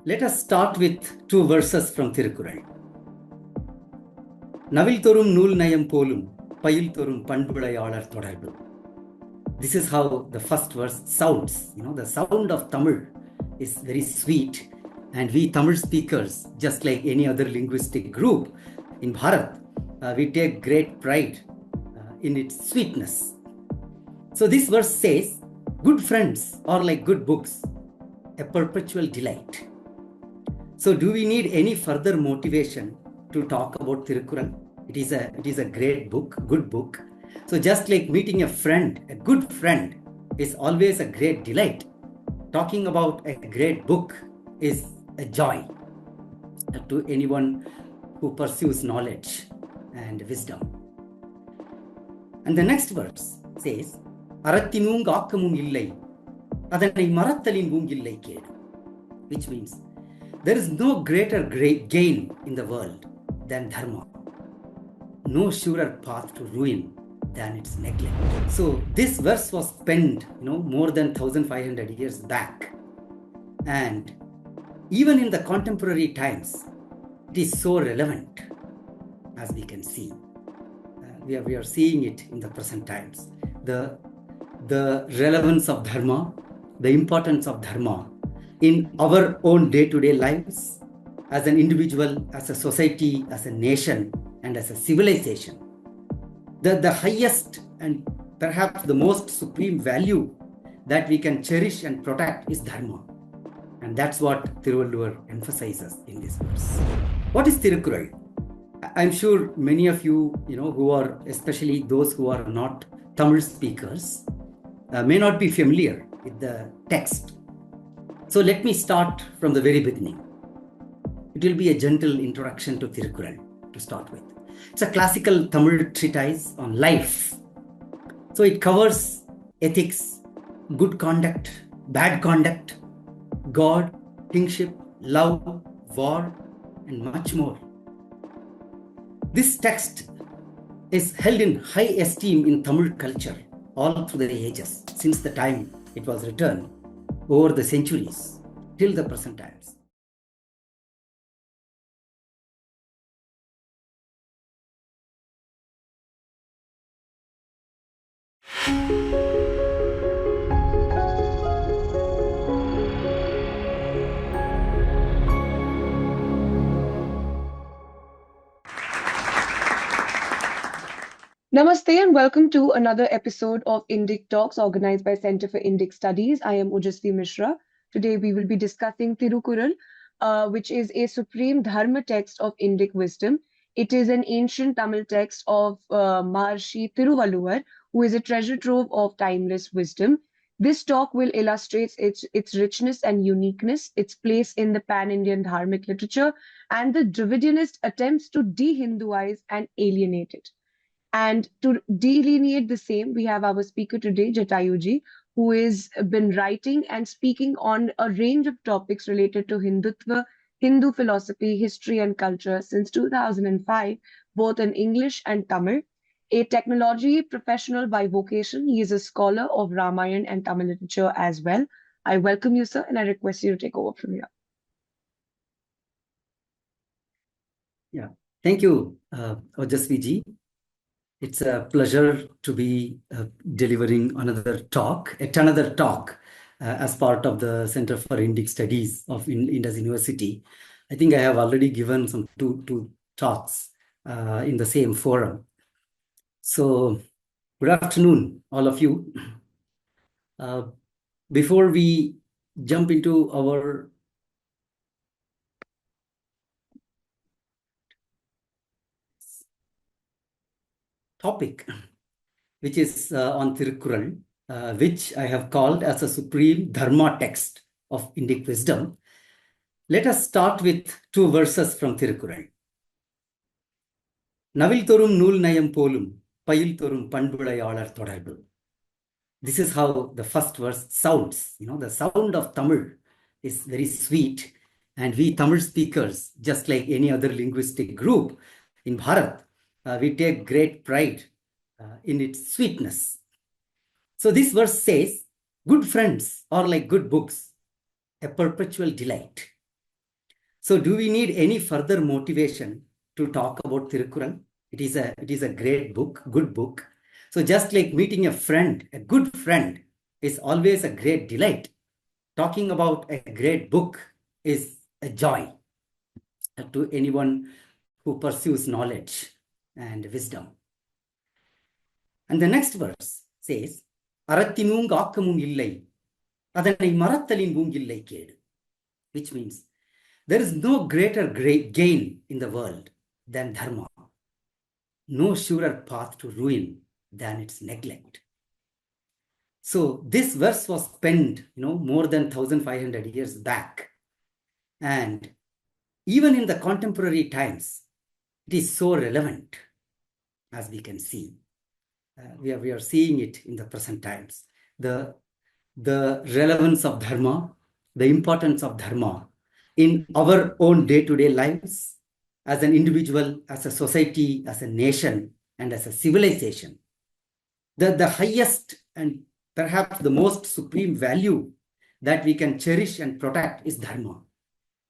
Let us start with two verses from Tirukkural. Navil thorum nool nayam polum, payil thorum panvulayalar thodarbu. This is how the first verse sounds. The sound of Tamil is very sweet, and we Tamil speakers, just like any other linguistic group in Bharat, we take great pride in its sweetness. So this verse says, good friends are like good books, a perpetual delight. So do we need any further motivation to talk about Tirukkural? It is a great book, good book. So just like meeting a friend, a good friend is always a great delight. Talking about a great book is a joy to anyone who pursues knowledge and wisdom. And the next verse says, Arathinung aakamum illai, adanai marathalin oongillai kedu, which means there is no greater gain in the world than Dharma. No surer path to ruin than its neglect. So this verse was penned, more than 1,500 years back. And even in the contemporary times, it is so relevant, as we can see. We are seeing it in the present times. The relevance of Dharma, the importance of Dharma in our own day-to-day lives, as an individual, as a society, as a nation, and as a civilization. The highest and perhaps the most supreme value that we can cherish and protect is Dharma. And that's what Tiruvalluvar emphasizes in this verse. What is Tirukkural? I'm sure many of you, who are, especially those who are not Tamil speakers, may not be familiar with the text. So let me start from the very beginning. It will be a gentle introduction to Tirukkural to start with. It's a classical Tamil treatise on life. So it covers ethics, good conduct, bad conduct, God, kingship, love, war, and much more. This text is held in high esteem in Tamil culture all through the ages, since the time it was written, over the centuries, till the present times. Namaste and welcome to another episode of Indic Talks organized by Center for Indic Studies. I am Ujasvi Mishra. Today we will be discussing Tirukkural, which is a supreme Dharma text of Indic wisdom. It is an ancient Tamil text of Maharishi Tiruvalluvar, who is a treasure trove of timeless wisdom. This talk will illustrate its richness and uniqueness, its place in the pan-Indian Dharmic literature, and the Dravidianist attempts to de-Hinduize and alienate it. And to delineate the same, we have our speaker today, Jataayu, who has been writing and speaking on a range of topics related to Hindutva, Hindu philosophy, history, and culture since 2005, both in English and Tamil. A technology professional by vocation, he is a scholar of Ramayana and Tamil literature as well. I welcome you, sir, and I request you to take over from here. Yeah, thank you, Ojasvi. It's a pleasure to be delivering another talk as part of the Center for Indic Studies of Indus University. I think I have already given some two talks in the same forum. So good afternoon, all of you. Before we jump into our topic, which is on Tirukkural, which I have called as a supreme Dharma text of Indic wisdom, let us start with two verses from Tirukkural. Navil thorum nool nayam polum, payil thorum panvulayalar thodarbu. This is how the first verse sounds. The sound of Tamil is very sweet, and we Tamil speakers, just like any other linguistic group in Bharat, we take great pride in its sweetness. So this verse says, good friends are like good books, a perpetual delight. So do we need any further motivation to talk about Tirukkural? It is a great book, good book. So just like meeting a friend, a good friend is always a great delight. Talking about a great book is a joy to anyone who pursues knowledge and wisdom. And the next verse says, "Arathinung ஆக்கமும் இல்லை, அதனை மறத்தலின் ஊங்கில்லை கேடு," which means there is no greater gain in the world than dharma, no surer path to ruin than its neglect. So this verse was penned, more than 1,500 years back. And even in the contemporary times, it is so relevant, as we can see. We are seeing it in the present times. The relevance of dharma, the importance of dharma in our own day-to-day lives, as an individual, as a society, as a nation, and as a civilization. The highest and perhaps the most supreme value that we can cherish and protect is dharma.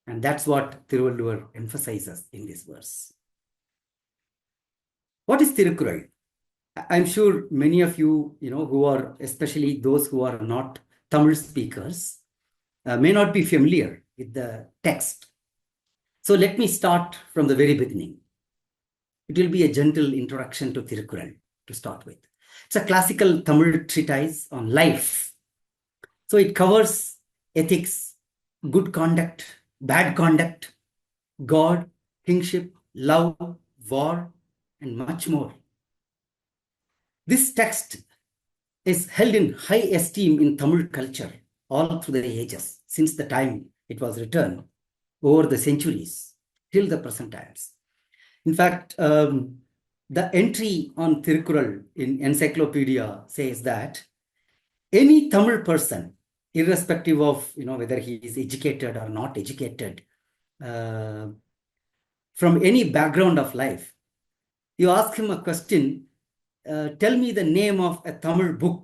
And that's what Tiruvalluvar emphasizes in this verse. What is Tirukkural? I'm sure many of you, who are, especially those who are not Tamil speakers, may not be familiar with the text. So let me start from the very beginning. It will be a gentle introduction to Tirukkural to start with. It's a classical Tamil treatise on life. So it covers ethics, good conduct, bad conduct, God, kingship, love, war, and much more. This text is held in high esteem in Tamil culture all through the ages, since the time it was written, over the centuries, till the present times. In fact, the entry on Tirukkural in encyclopedia says that any Tamil person, irrespective of whether he is educated or not educated, from any background of life, you ask him a question, tell me the name of a Tamil book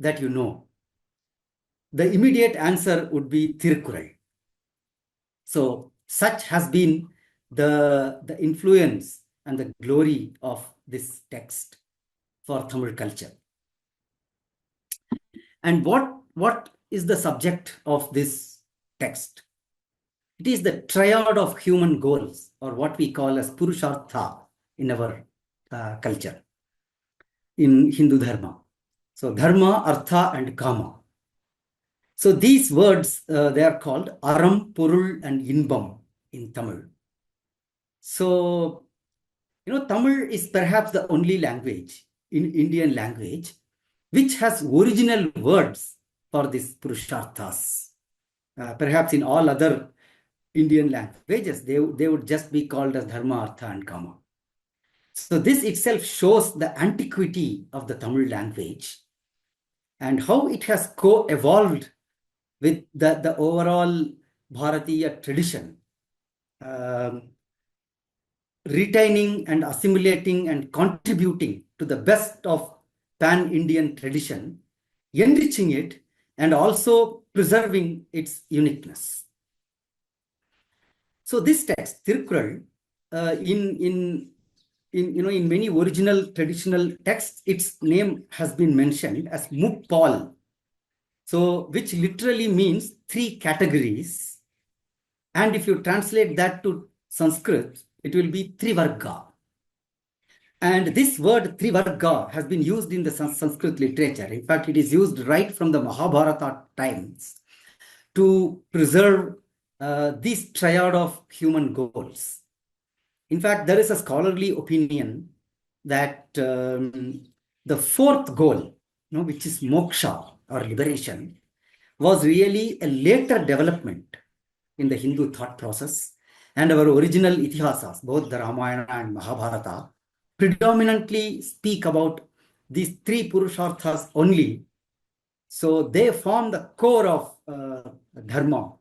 that you know. The immediate answer would be Tirukkural. So such has been the influence and the glory of this text for Tamil culture. And what is the subject of this text? It is the triad of human goals, or what we call as Purushartha in our culture, in Hindu Dharma. So Dharma, Artha, and Kama. So these words, they are called Aram, Purul, and Inbam in Tamil. So, Tamil is perhaps the only language, in Indian language, which has original words for these Purusharthas. Perhaps in all other Indian languages, they would just be called as Dharma, Artha, and Kama. So this itself shows the antiquity of the Tamil language and how it has co-evolved with the overall Bharatiya tradition, retaining and assimilating and contributing to the best of pan-Indian tradition, enriching it, and also preserving its uniqueness. So this text, Tirukkural, in many original traditional texts, its name has been mentioned as Muppal. So, which literally means 3 categories. And if you translate that to Sanskrit, it will be Trivarga. And this word Trivarga has been used in the Sanskrit literature. In fact, it is used right from the Mahabharata times to preserve this triad of human goals. In fact, there is a scholarly opinion that the 4th goal, which is moksha or liberation, was really a later development in the Hindu thought process. And our original itihasas, both the Ramayana and Mahabharata, predominantly speak about these 3 Purusharthas only. So they form the core of Dharma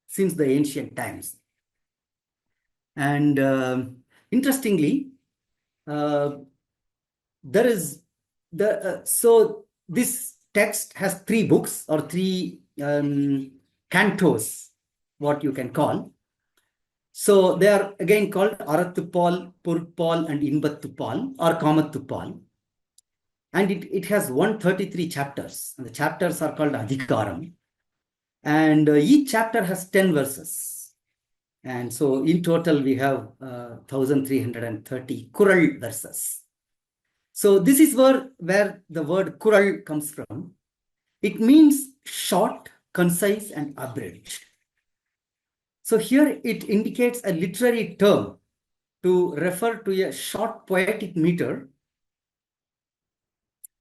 since the ancient times. And interestingly, there is so this text has 3 books or 3 cantos, what you can call. So they are again called Arathupal, Purpal, and Inbathupal or Kamathupal. And it has 133 chapters. And the chapters are called Adhikaram. And each chapter has 10 verses. And so in total, we have 1,330 Kural verses. So this is where the word Kural comes from. It means short, concise, and abridged. So here it indicates a literary term to refer to a short poetic meter,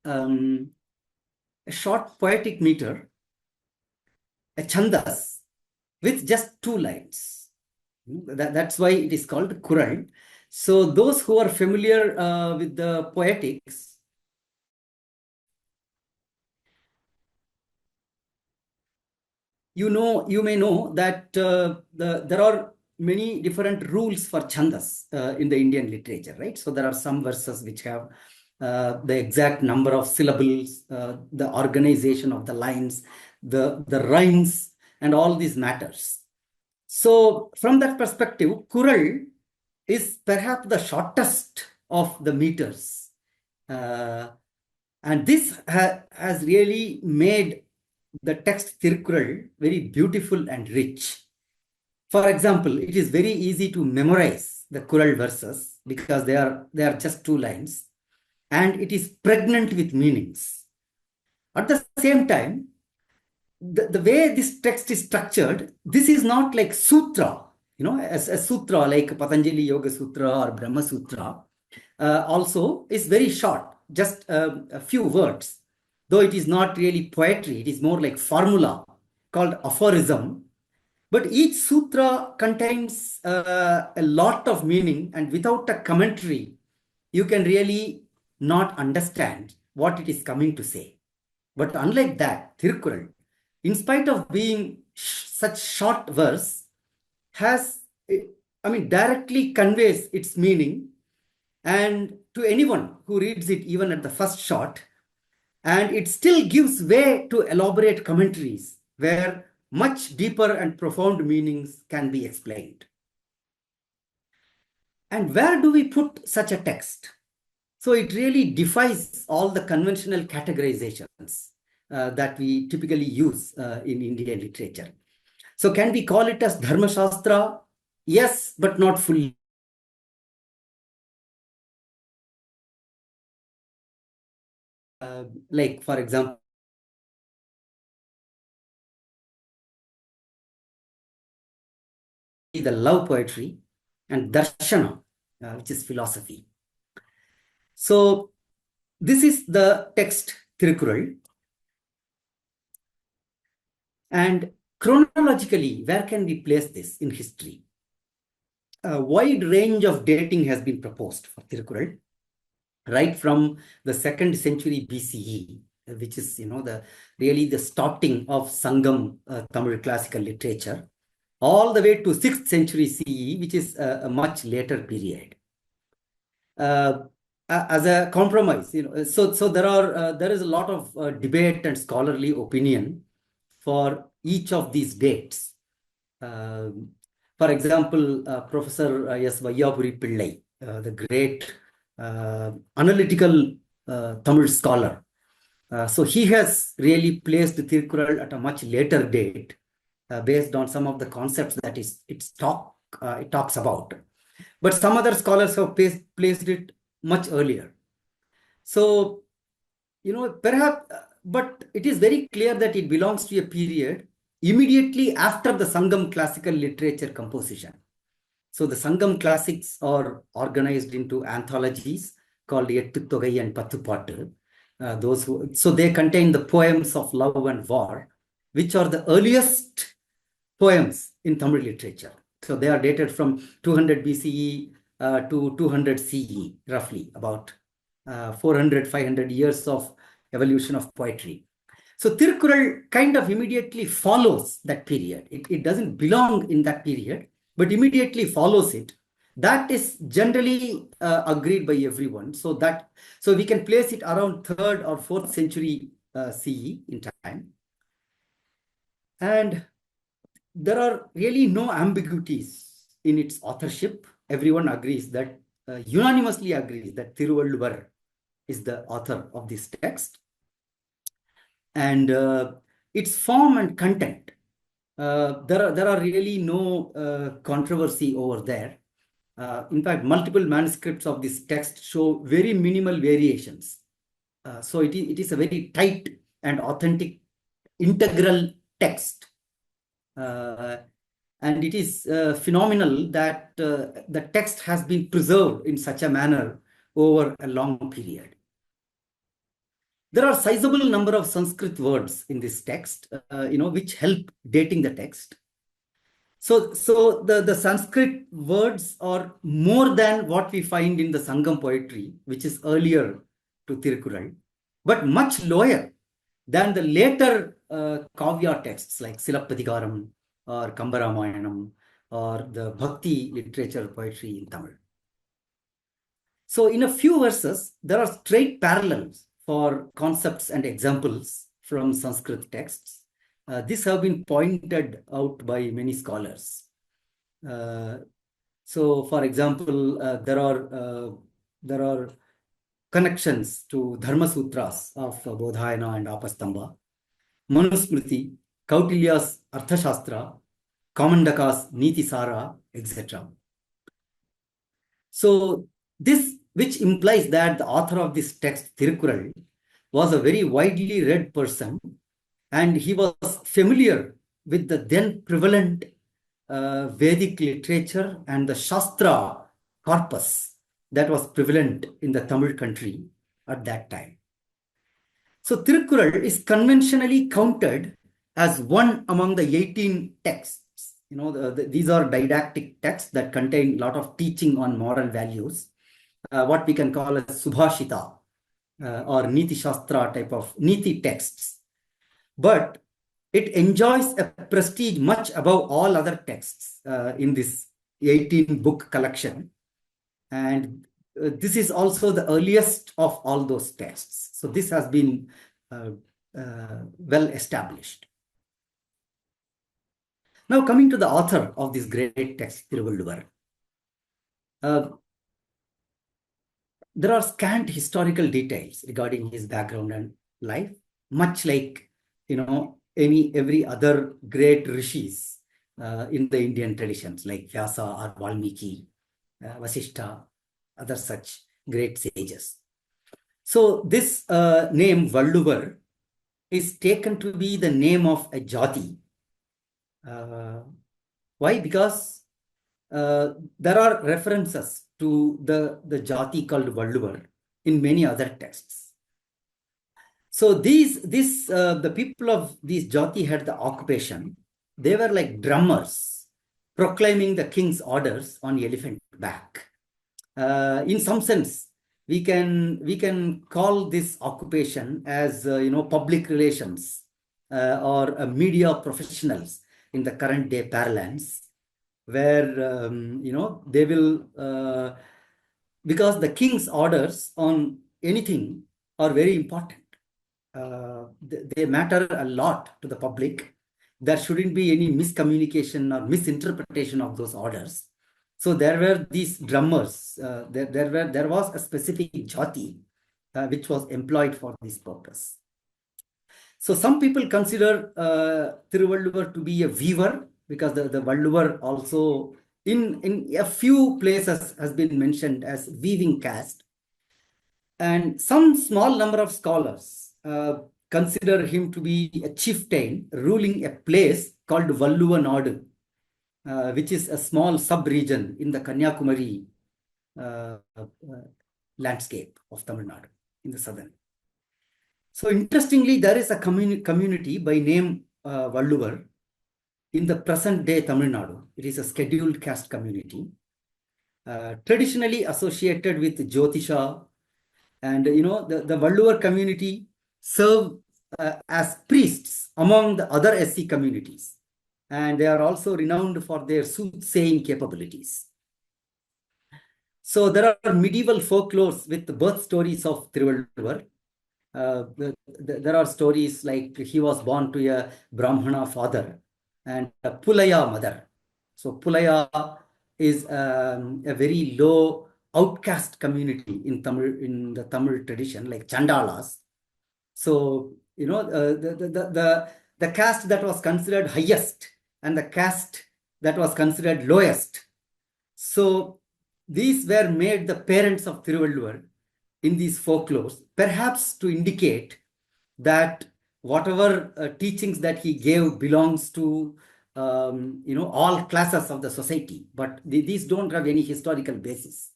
a chandas, with just 2 lines. That's why it is called Kural. So those who are familiar with the poetics, you may know that there are many different rules for chandas in the Indian literature, right? So there are some verses which have the exact number of syllables, the organization of the lines, the rhymes, and all these matters. So from that perspective, Kural is perhaps the shortest of the meters. And this has really made the text Tirukkural very beautiful and rich. For example, it is very easy to memorize the Kural verses because they are just 2 lines, and it is pregnant with meanings. At the same time, the way this text is structured, this is not like sutra, as a sutra like Patanjali Yoga Sutra or Brahma Sutra, also is very short, just a few words. Though it is not really poetry, it is more like formula called aphorism. But each sutra contains a lot of meaning, and without a commentary, you can really not understand what it is coming to say. But unlike that, Tirukkural, in spite of being such short verse, directly conveys its meaning, and to anyone who reads it, even at the first shot, and it still gives way to elaborate commentaries where much deeper and profound meanings can be explained. And where do we put such a text? So it really defies all the conventional categorizations that we typically use in Indian literature. So can we call it as Dharma Shastra? Yes, but not fully. Like, for example, the love poetry, and Darshana, which is philosophy. So this is the text Tirukkural. And chronologically, where can we place this in history? A wide range of dating has been proposed for Tirukkural, right from the 2nd century BCE, which is really the starting of Sangam Tamil classical literature, all the way to 6th century CE, which is a much later period. As a compromise, so there is a lot of debate and scholarly opinion for each of these dates. For example, Professor S. Vayyapuri Pillai, the great analytical Tamil scholar. So he has really placed the Tirukkural at a much later date based on some of the concepts that it talks about. But some other scholars have placed it much earlier. So, perhaps, but it is very clear that it belongs to a period immediately after the Sangam classical literature composition. So the Sangam classics are organized into anthologies called Ettu Togai and Pattu Pattu. So they contain the poems of love and war, which are the earliest poems in Tamil literature. So they are dated from 200 BCE to 200 CE, roughly about 400, 500 years of evolution of poetry. So Tirukkural kind of immediately follows that period. It doesn't belong in that period, but immediately follows it. That is generally agreed by everyone. So we can place it around 3rd or 4th century CE in time. And there are really no ambiguities in its authorship. Everyone agrees that, unanimously agrees that Tiruvalluvar is the author of this text. And its form and content, there are really no controversy over there. In fact, multiple manuscripts of this text show very minimal variations. So it is a very tight and authentic integral text. And it is phenomenal that the text has been preserved in such a manner over a long period. There are sizable number of Sanskrit words in this text, which help dating the text. So the Sanskrit words are more than what we find in the Sangam poetry, which is earlier to Tirukkural, but much lower than the later Kavya texts like Silappadigaram or Kambaramayanam or the Bhakti literature poetry in Tamil. So in a few verses, there are straight parallels for concepts and examples from Sanskrit texts. These have been pointed out by many scholars. So, for example, there are connections to Dharma Sutras of Bodhayana and Apastamba, Manusmriti, Kautilya's Arthashastra, Kamandaka's Niti Sara, etc. So this, which implies that the author of this text, Tirukkural, was a very widely read person, and he was familiar with the then prevalent Vedic literature and the Shastra corpus that was prevalent in the Tamil country at that time. So Tirukkural is conventionally counted as one among the 18 texts. These are didactic texts that contain a lot of teaching on moral values, what we can call as Subhashita or Niti Shastra type of Niti texts. But it enjoys a prestige much above all other texts in this 18-book collection. And this is also the earliest of all those texts. So this has been well established. Now coming to the author of this great text, Tiruvalluvar. There are scant historical details regarding his background and life, much like every other great rishis in the Indian traditions, like Vyasa or Valmiki, Vasishtha, other such great sages. So this name Valluvar is taken to be the name of a jati. Why? Because there are references to the jati called Valluvar in many other texts. So the people of this jati had the occupation. They were like drummers, proclaiming the king's orders on elephant back. In some sense, we can call this occupation as public relations or media professionals in the current day parlance, where they will because the king's orders on anything are very important. They matter a lot to the public. There shouldn't be any miscommunication or misinterpretation of those orders. So there were these drummers. There was a specific jati which was employed for this purpose. So some people consider Tiruvalluvar to be a weaver, because the Valluvar also in a few places has been mentioned as weaving caste. And some small number of scholars consider him to be a chieftain ruling a place called Valluvanadu, which is a small sub-region in the Kanyakumari landscape of Tamil Nadu in the southern. So interestingly, there is a community by name Valluvar in the present day Tamil Nadu. It is a scheduled caste community, traditionally associated with Jyotisha. And the Valluvar community serve as priests among the other SC communities. And they are also renowned for their soothsaying capabilities. So there are medieval folklores with the birth stories of Tiruvalluvar. There are stories like he was born to a Brahmana father and a Pulaya mother. So Pulaya is a very low outcast community in Tamil, in the Tamil tradition, like Chandalas. So, the caste that was considered highest and the caste that was considered lowest. So these were made the parents of Tiruvalluvar in these folklores, perhaps to indicate that whatever teachings that he gave belongs to all classes of the society, but these don't have any historical basis.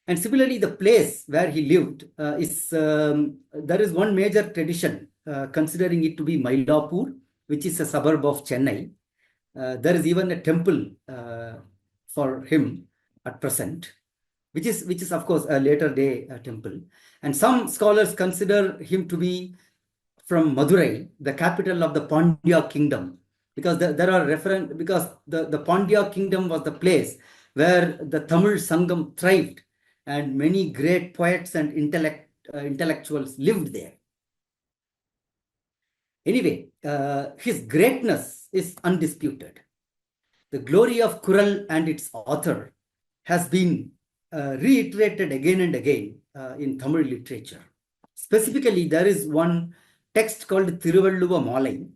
And similarly, the place where he lived there is one major tradition considering it to be Mylapore, which is a suburb of Chennai. There is even a temple for him at present, which is of course a later day temple. And some scholars consider him to be from Madurai, the capital of the Pandya kingdom, because there are reference, because the Pandya kingdom was the place where the Tamil Sangam thrived, and many great poets and intellectuals lived there. Anyway, his greatness is undisputed. The glory of Kural and its author has been reiterated again and again in Tamil literature. Specifically, there is one text called Tiruvalluvar Malai,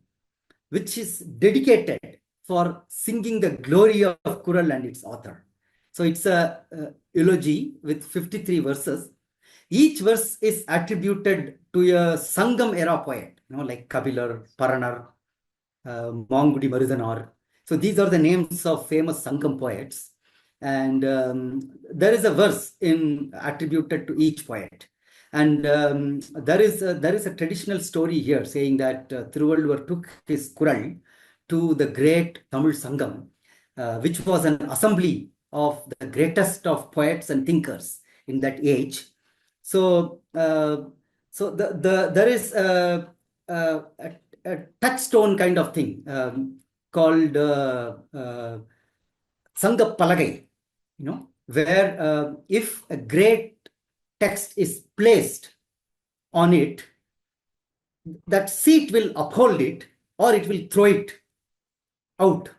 which is dedicated for singing the glory of Kural and its author. So it's a eulogy with 53 verses. Each verse is attributed to a Sangam era poet, like Kabilar, Paranar, Mangudi Marudanar. So these are the names of famous Sangam poets. And there is a verse attributed to each poet. And there is a traditional story here saying that Tiruvalluvar took his Kural to the great Tamil Sangam, which was an assembly of the greatest of poets and thinkers in that age. So, there is a touchstone kind of thing called Sangha Palagai, where if a great text is placed on it, that seat will uphold it or it will throw it out.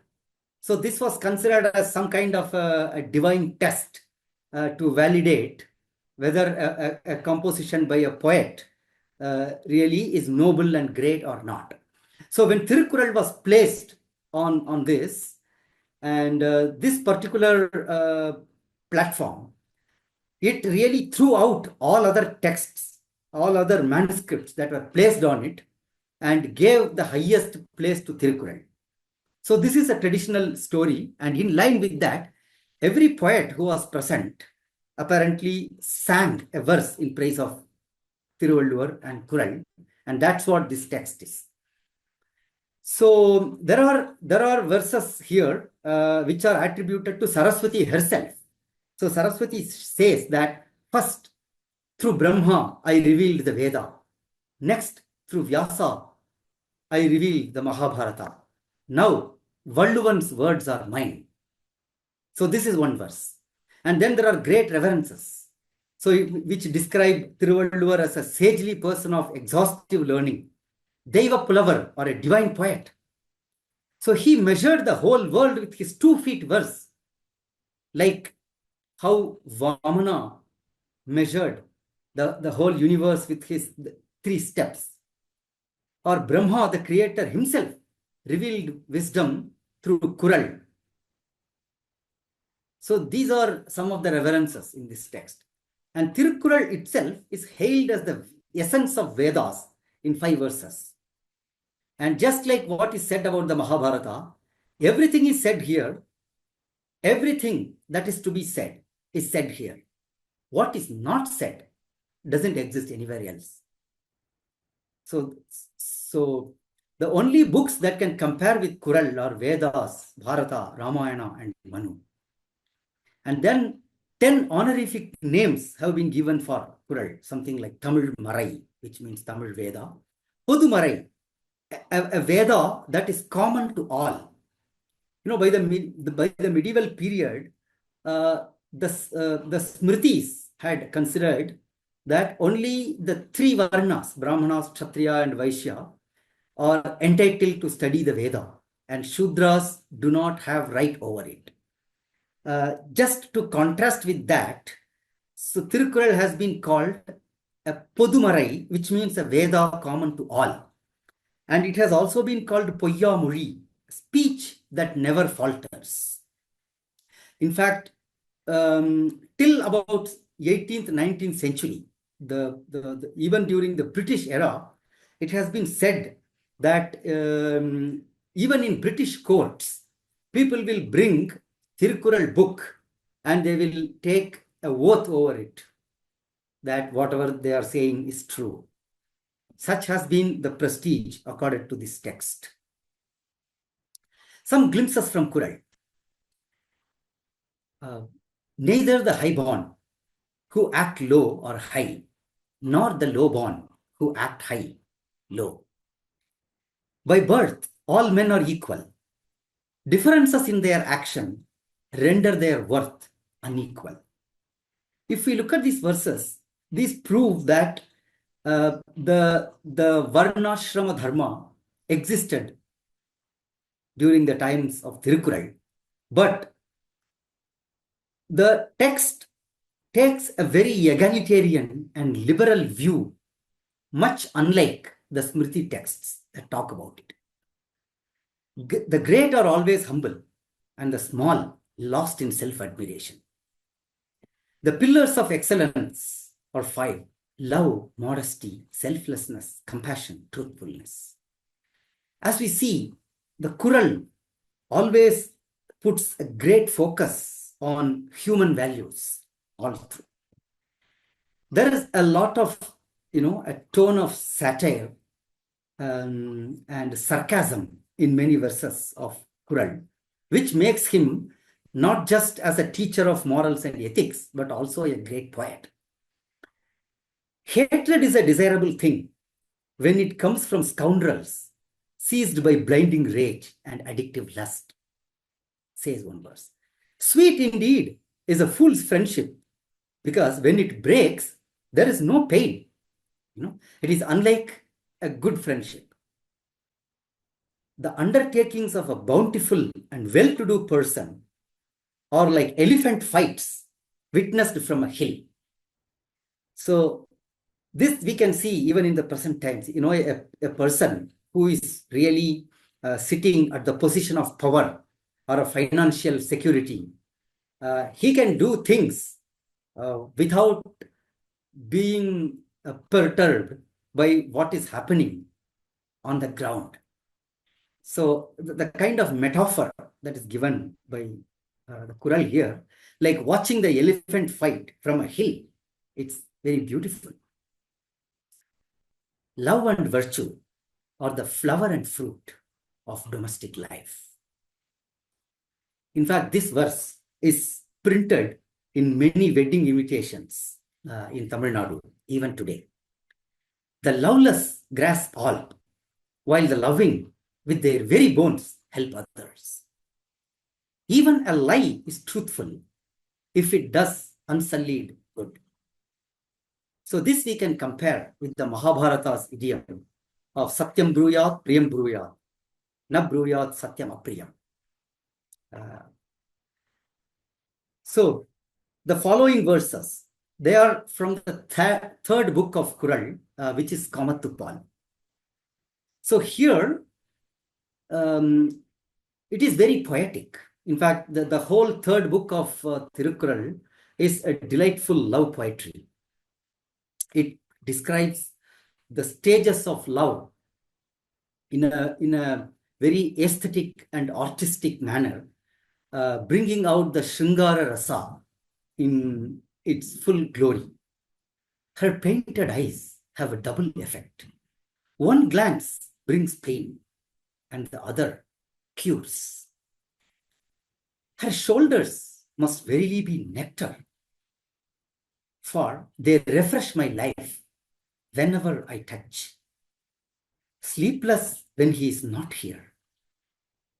So this was considered as some kind of a divine test to validate whether a composition by a poet really is noble and great or not. So when Tirukkural was placed on this, and this particular platform, it really threw out all other texts, all other manuscripts that were placed on it, and gave the highest place to Tirukkural. So this is a traditional story, and in line with that, every poet who was present apparently sang a verse in praise of Tiruvalluvar and Kural, and that's what this text is. So there are verses here which are attributed to Saraswati herself. So Saraswati says that first, through Brahma, I revealed the Veda. Next, through Vyasa, I revealed the Mahabharata. Now, Valluvan's words are mine. So this is one verse. And then there are great reverences, which describe Tiruvalluvar as a sagely person of exhaustive learning, Deva Pulavar, or a divine poet. So he measured the whole world with his 2 feet verse, like how Vamana measured the whole universe with his 3 steps. Or Brahma, the creator himself, revealed wisdom through Kural. So these are some of the reverences in this text. And Tirukkural itself is hailed as the essence of Vedas in 5 verses. And just like what is said about the Mahabharata, everything is said here. Everything that is to be said is said here. What is not said doesn't exist anywhere else. So the only books that can compare with Kural are Vedas, Bharata, Ramayana, and Manu. And then 10 honorific names have been given for Kural, something like Tamil Marai, which means Tamil Veda, Pudu Marai, a Veda that is common to all. By the medieval period, the Smritis had considered that only the 3 Varnas, Brahmanas, Kshatriya, and Vaishya, are entitled to study the Veda, and Shudras do not have right over it. just to contrast with that, so Tirukkural has been called a Podumarai, which means a Veda common to all. And it has also been called Poyya Muri, speech that never falters. In fact, till about 18th, 19th century, even during the British era, it has been said that even in British courts, people will bring Tirukkural book and they will take a oath over it that whatever they are saying is true. Such has been the prestige accorded to this text. Some glimpses from Kural. Neither the high-born who act low or high, nor the low-born who act high, low. By birth, all men are equal. Differences in their action render their worth unequal. If we look at these verses, these prove that the Varnashrama Dharma existed during the times of Tirukkural, but the text takes a very egalitarian and liberal view, much unlike the Smriti texts that talk about it. The great are always humble, and the small lost in self-admiration. The pillars of excellence are 5: love, modesty, selflessness, compassion, truthfulness. As we see, the Kural always puts a great focus on human values all through. There is a lot of, a tone of satire and sarcasm in many verses of Kural, which makes him not just as a teacher of morals and ethics, but also a great poet. Hatred is a desirable thing when it comes from scoundrels seized by blinding rage and addictive lust, says one verse. Sweet indeed is a fool's friendship, because when it breaks, there is no pain. It is unlike a good friendship. The undertakings of a bountiful and well-to-do person are like elephant fights witnessed from a hill. So this we can see even in the present times. A person who is really sitting at the position of power or a financial security, he can do things without being perturbed by what is happening on the ground. So the kind of metaphor that is given by the Kural here, like watching the elephant fight from a hill, it's very beautiful. Love and virtue are the flower and fruit of domestic life. In fact, this verse is printed in many wedding invitations in Tamil Nadu, even today. The loveless grasp all, while the loving with their very bones help others. Even a lie is truthful if it does unsullied good. So this we can compare with the Mahabharata's idiom of Satyam Bruyat, Priyam Bruyat, Na Bruyat Satyam Apriyam. So the following verses, they are from the third book of Kural, which is Kamatupal. So here, it is very poetic. In fact, the whole third book of Tirukkural is a delightful love poetry. It describes the stages of love in a very aesthetic and artistic manner, bringing out the Shringara Rasa in its full glory. Her painted eyes have a double effect. One glance brings pain, and the other cures. Her shoulders must verily be nectar, for they refresh my life whenever I touch. Sleepless when he is not here,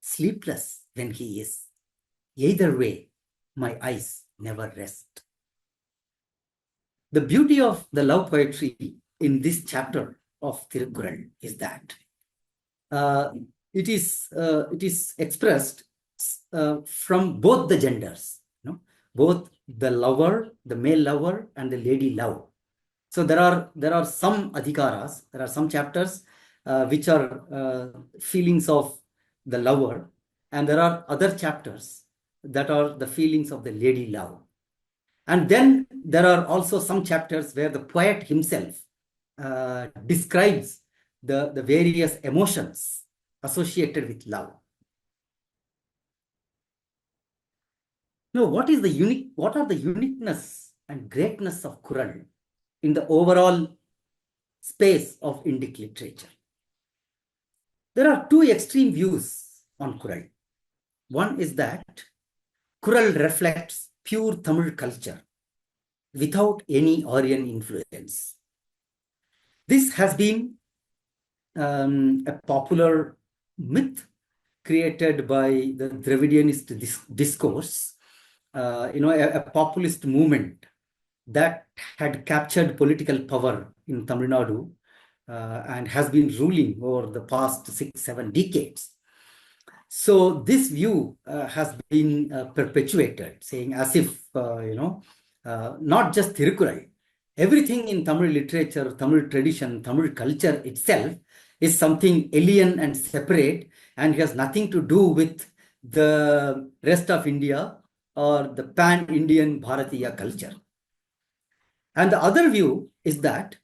sleepless when he is. Either way, my eyes never rest. The beauty of the love poetry in this chapter of Tirukkural is that it is expressed from both the genders, both the lover, the male lover, and the lady love. So there are some adhikaras, there are some chapters which are feelings of the lover, and there are other chapters that are the feelings of the lady love. And then there are also some chapters where the poet himself describes the various emotions associated with love. Now, what are the uniqueness and greatness of Kural in the overall space of Indic literature? There are two extreme views on Kural. One is that Kural reflects pure Tamil culture without any Aryan influence. This has been a popular myth created by the Dravidianist discourse, a populist movement that had captured political power in Tamil Nadu and has been ruling over the past 6-7 decades. So this view has been perpetuated, saying as if, not just Tirukkural, everything in Tamil literature, Tamil tradition, Tamil culture itself is something alien and separate and has nothing to do with the rest of India or the pan-Indian Bharatiya culture. And the other view is that,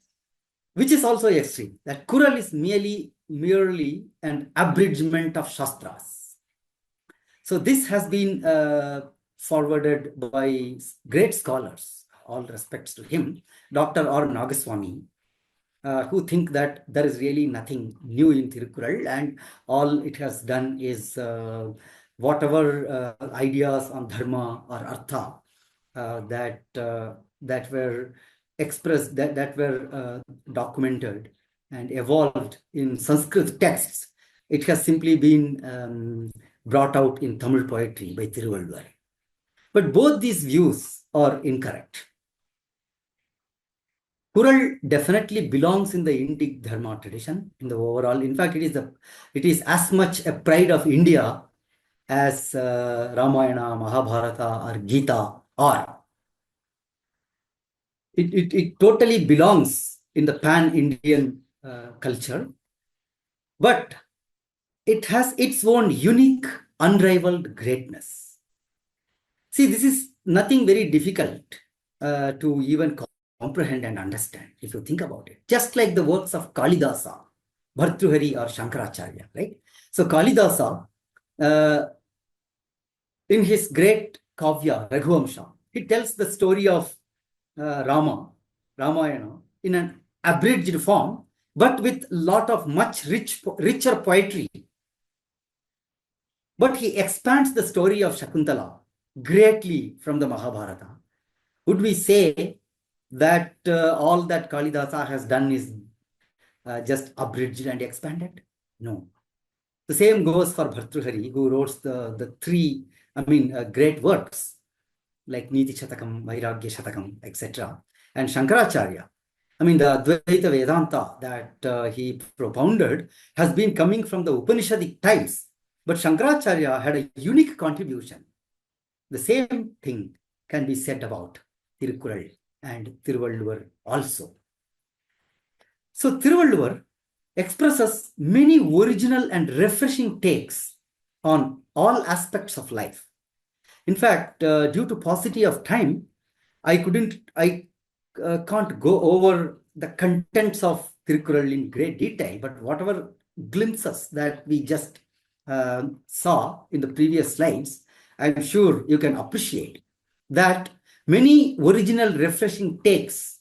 which is also extreme, that Kural is merely an abridgment of Shastras. So this has been forwarded by great scholars, all respects to him, Dr. R. Nagaswamy, who think that there is really nothing new in Tirukkural, and all it has done is whatever ideas on Dharma or Artha that were expressed, that were documented and evolved in Sanskrit texts, it has simply been brought out in Tamil poetry by Tiruvalluvar. But both these views are incorrect. Kural definitely belongs in the Indic Dharma tradition in the overall. In fact, it is as much a pride of India as Ramayana, Mahabharata, or Gita are. It totally belongs in the pan-Indian culture, but it has its own unique, unrivaled greatness. See, this is nothing very difficult to even comprehend and understand if you think about it. Just like the works of Kalidasa, Bhartruhari, or Shankaracharya, right? So Kalidasa, in his great Kavya, Raghuvamsha, he tells the story of Ramayana, in an abridged form, but with lot of much richer poetry. But he expands the story of Shakuntala greatly from the Mahabharata. Would we say that all that Kalidasa has done is just abridged and expanded? No. The same goes for Bhartruhari, who wrote the three, great works like Niti Shatakam, Vairagya Shatakam, etc. And Shankaracharya, the Advaita Vedanta that he propounded has been coming from the Upanishadic times. But Shankaracharya had a unique contribution. The same thing can be said about Tirukkural and Tiruvalluvar also. So Tiruvalluvar expresses many original and refreshing takes on all aspects of life. In fact, due to paucity of time, I can't go over the contents of Tirukkural in great detail, but whatever glimpses that we just saw in the previous slides, I'm sure you can appreciate that many original refreshing takes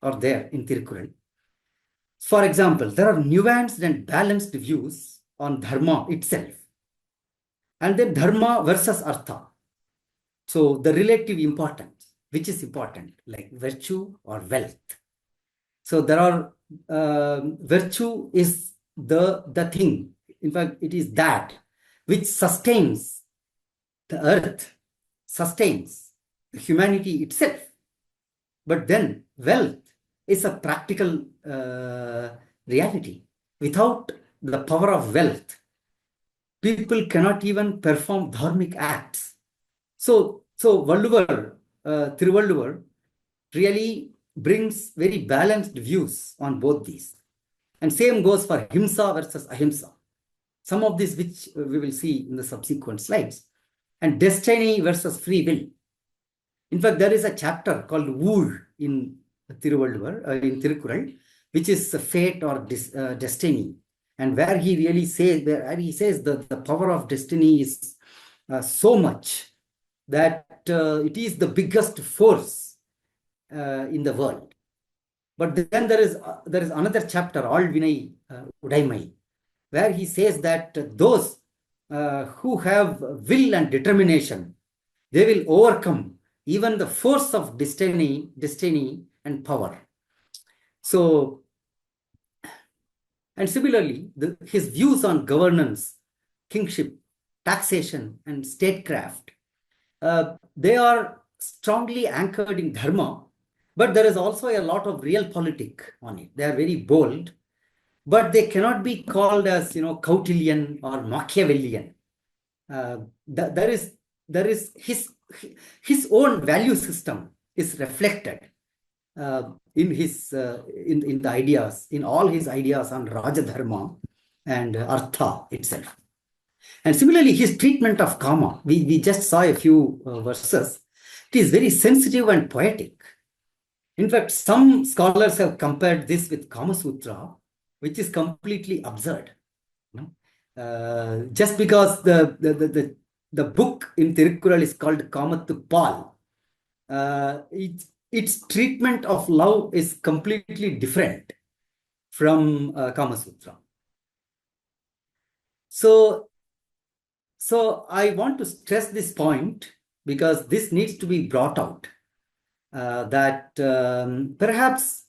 are there in Tirukkural. For example, there are nuanced and balanced views on Dharma itself, and then Dharma versus Artha. So the relative importance, which is important, like virtue or wealth. So there are, virtue is the thing. In fact, it is that which sustains the earth, sustains humanity itself. But then wealth is a practical reality. Without the power of wealth, people cannot even perform dharmic acts. So Valluvar Tiruvalluvar really brings very balanced views on both these. And same goes for Himsa versus Ahimsa. Some of these which we will see in the subsequent slides. And destiny versus free will. In fact, there is a chapter called Wool in Tiruvalluvar, in Tirukkural, which is fate or destiny. And where he really says, that the power of destiny is so much that it is the biggest force in the world. But then there is another chapter, All Vinay Udaimai, where he says that those who have will and determination, they will overcome even the force of destiny and power. So, and similarly, his views on governance, kingship, taxation, and statecraft, they are strongly anchored in Dharma, but there is also a lot of realpolitik on it. They are very bold, but they cannot be called as, Kautilyan or Machiavellian. There is his own value system is reflected in his in the ideas, in all his ideas on Rajadharma and Artha itself. And similarly, his treatment of karma, we just saw a few verses. It is very sensitive and poetic. In fact, some scholars have compared this with Kama Sutra, which is completely absurd. Just because the book in Tirukkural is called Kamathu Pal, its treatment of love is completely different from Kama Sutra. So I want to stress this point because this needs to be brought out, that perhaps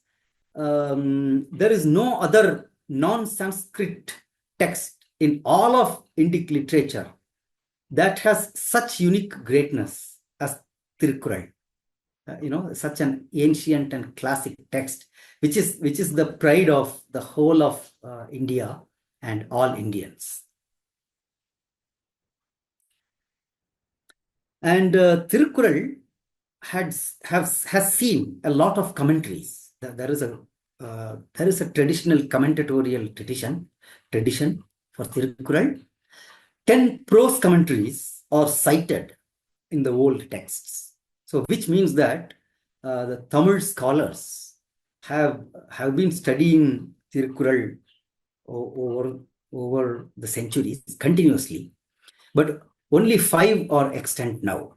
there is no other non-Sanskrit text in all of Indic literature that has such unique greatness as Tirukkural. Such an ancient and classic text, which is the pride of the whole of India and all Indians. And Tirukkural has seen a lot of commentaries. There is a traditional commentatorial tradition for Tirukkural. 10 prose commentaries are cited in the old texts. So, which means that the Tamil scholars have been studying Tirukkural over the centuries continuously, but only 5 are extant now.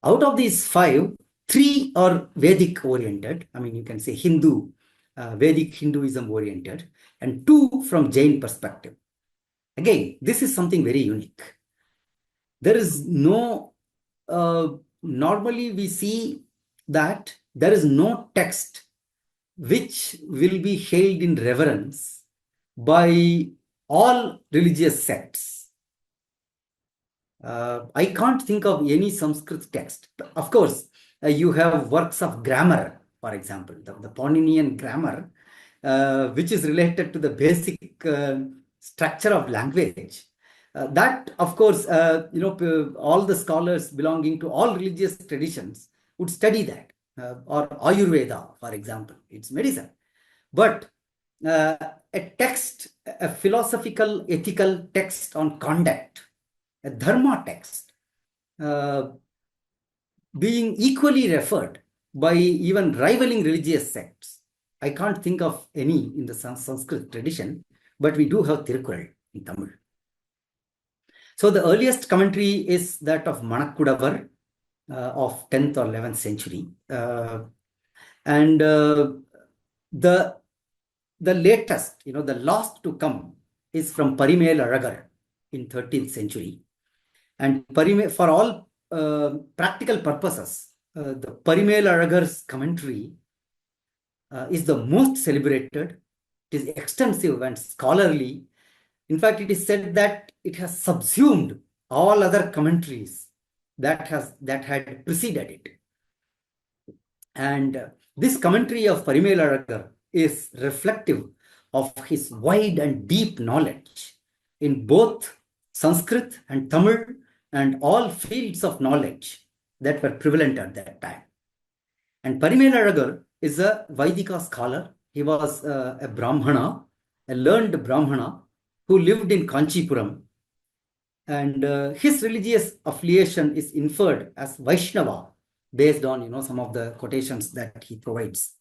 Out of these 5, 3 are Vedic oriented. I mean, you can say Vedic Hinduism oriented, and 2 from Jain perspective. Again, this is something very unique. There is no, normally we see that there is no text which will be held in reverence by all religious sects. I can't think of any Sanskrit text. Of course, you have works of grammar, for example, the Pauninian grammar, which is related to the basic structure of language. That, of course, all the scholars belonging to all religious traditions would study that, or Ayurveda, for example, it's medicine. But a text, a philosophical, ethical text on conduct, a Dharma text, being equally referred by even rivaling religious sects. I can't think of any in the Sanskrit tradition, but we do have Tirukkural in Tamil. So the earliest commentary is that of Manakkudavar of 10th or 11th century. And the latest, the last to come is from Parimel Aragar in 13th century. And for all practical purposes, the Parimel Aragar's commentary is the most celebrated. It is extensive and scholarly. In fact, it is said that it has subsumed all other commentaries that had preceded it. And this commentary of Parimel Aragar is reflective of his wide and deep knowledge in both Sanskrit and Tamil and all fields of knowledge that were prevalent at that time. And Parimelalagar is a Vaidika scholar. He was a Brahmana, a learned Brahmana who lived in Kanchipuram. And his religious affiliation is inferred as Vaishnava based on some of the quotations that he provides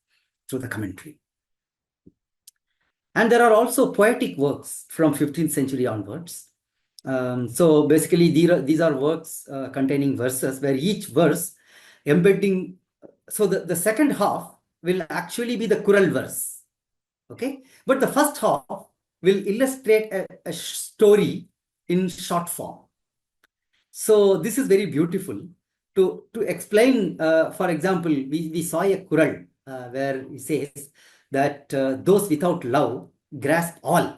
through the commentary. And there are also poetic works from 15th century onwards. So basically, these are works containing verses where each verse embedding. So the second half will actually be the Kural verse. Okay. But the first half will illustrate a story in short form. So this is very beautiful to explain. For example, we saw a Kural where it says that those without love grasp all,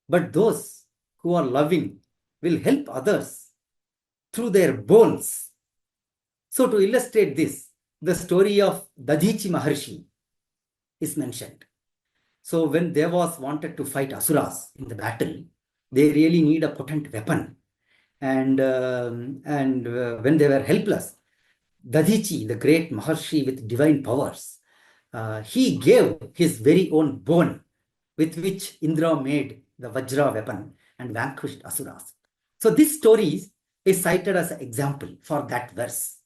but those who are loving will help others through their bones. So to illustrate this, the story of Dadichi Maharishi is mentioned. So when Devas wanted to fight Asuras in the battle, they really need a potent weapon. And when they were helpless, Dadichi, the great Maharshi with divine powers, he gave his very own bone with which Indra made the Vajra weapon and vanquished Asuras. So this story is cited as an example for that verse.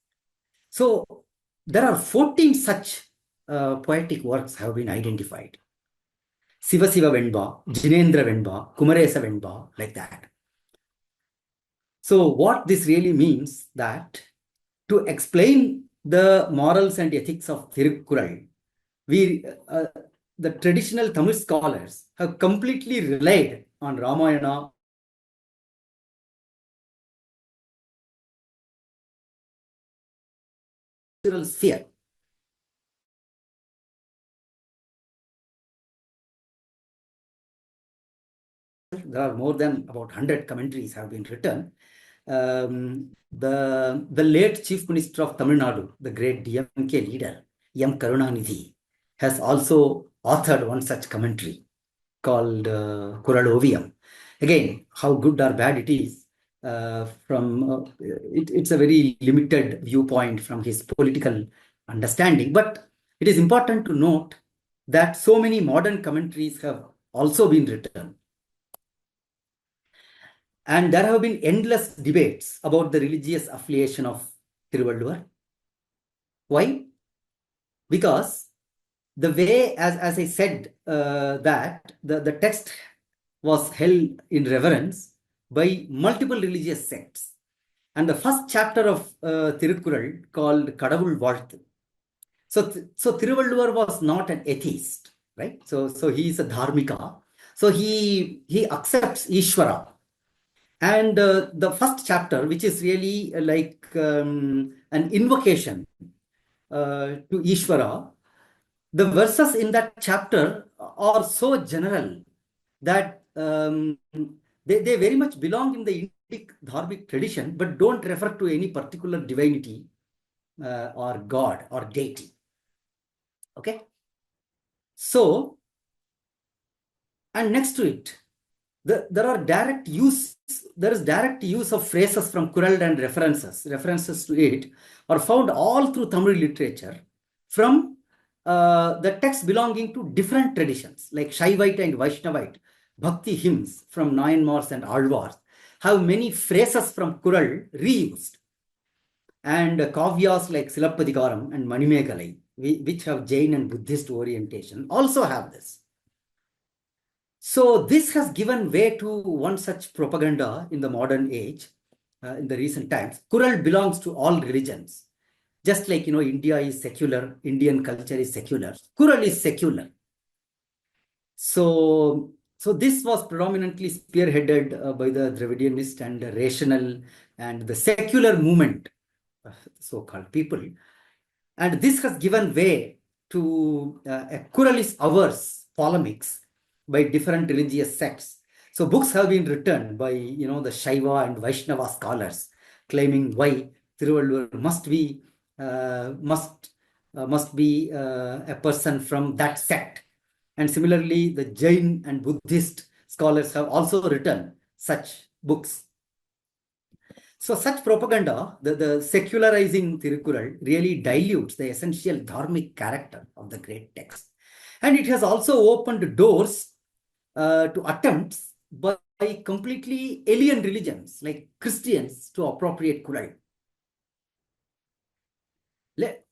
So there are 14 such poetic works have been identified. Siva Siva Venba, Jinendra Venba, Kumaresa Venba, like that. So what this really means that to explain the morals and ethics of Tirukkural, the traditional Tamil scholars have completely relied on Ramayana sphere. There are more than about 100 commentaries have been written. The late Chief Minister of Tamil Nadu, the great DMK leader, M. Karunanidhi, has also authored one such commentary called Kural Oviam. Again, how good or bad it is, it's a very limited viewpoint from his political understanding. But it is important to note that so many modern commentaries have also been written. And there have been endless debates about the religious affiliation of Tiruvalluvar. Why? Because the way, as I said, that the text was held in reverence by multiple religious sects. And the first chapter of Tirukkural called Kadavul Valthu. So Tiruvalluvar was not an atheist, right? So he is a dharmika. So he accepts Ishvara. And the first chapter, which is really like an invocation to Ishvara, the verses in that chapter are so general that they very much belong in the Indic Dharmic tradition, but don't refer to any particular divinity or God or deity. Okay? So, and next to it, there is direct use of phrases from Kural and references to it are found all through Tamil literature from the texts belonging to different traditions like Shaivite and Vaishnavite. Bhakti hymns from Nayanmars and Alvars have many phrases from Kural reused. And kavyas like Silappadigaram and Manimekalai, which have Jain and Buddhist orientation, also have this. So this has given way to one such propaganda in the modern age, in the recent times. Kural belongs to all religions. Just like, India is secular, Indian culture is secular. Kural is secular. So this was predominantly spearheaded by the Dravidianist and the rational and the secular movement, so-called people. And this has given way to a Kural is ours polemics by different religious sects. So books have been written by, the Shaiva and Vaishnava scholars claiming why Tiruvalluvar must be a person from that sect. And similarly, the Jain and Buddhist scholars have also written such books. So such propaganda, the secularizing Tirukkural, really dilutes the essential dharmic character of the great text. And it has also opened doors to attempts by completely alien religions like Christians to appropriate Kural.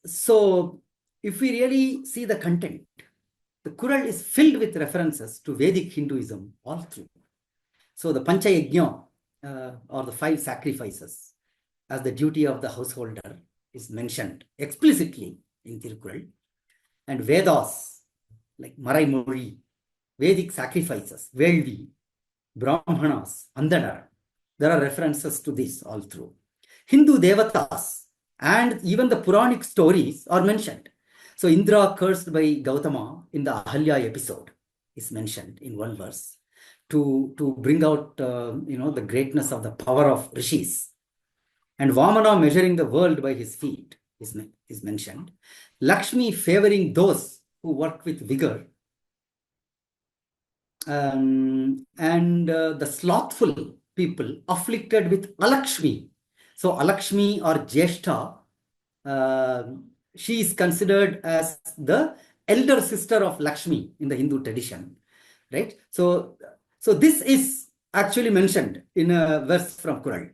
So if we really see the content, the Kural is filled with references to Vedic Hinduism all through. So the Pancha Yajna, or the 5 sacrifices, as the duty of the householder, is mentioned explicitly in Tirukkural. And Vedas, like Marai Mori, Vedic sacrifices, Velvi, Brahmanas, Andanar, there are references to this all through. Hindu devatas and even the Puranic stories are mentioned. So Indra cursed by Gautama in the Ahalya episode is mentioned in one verse to bring out the greatness of the power of rishis. And Vamana measuring the world by his feet is mentioned. Lakshmi favoring those who work with vigor. And the slothful people afflicted with Alakshmi. So Alakshmi or Jeshta, she is considered as the elder sister of Lakshmi in the Hindu tradition, right? So this is actually mentioned in a verse from Quran.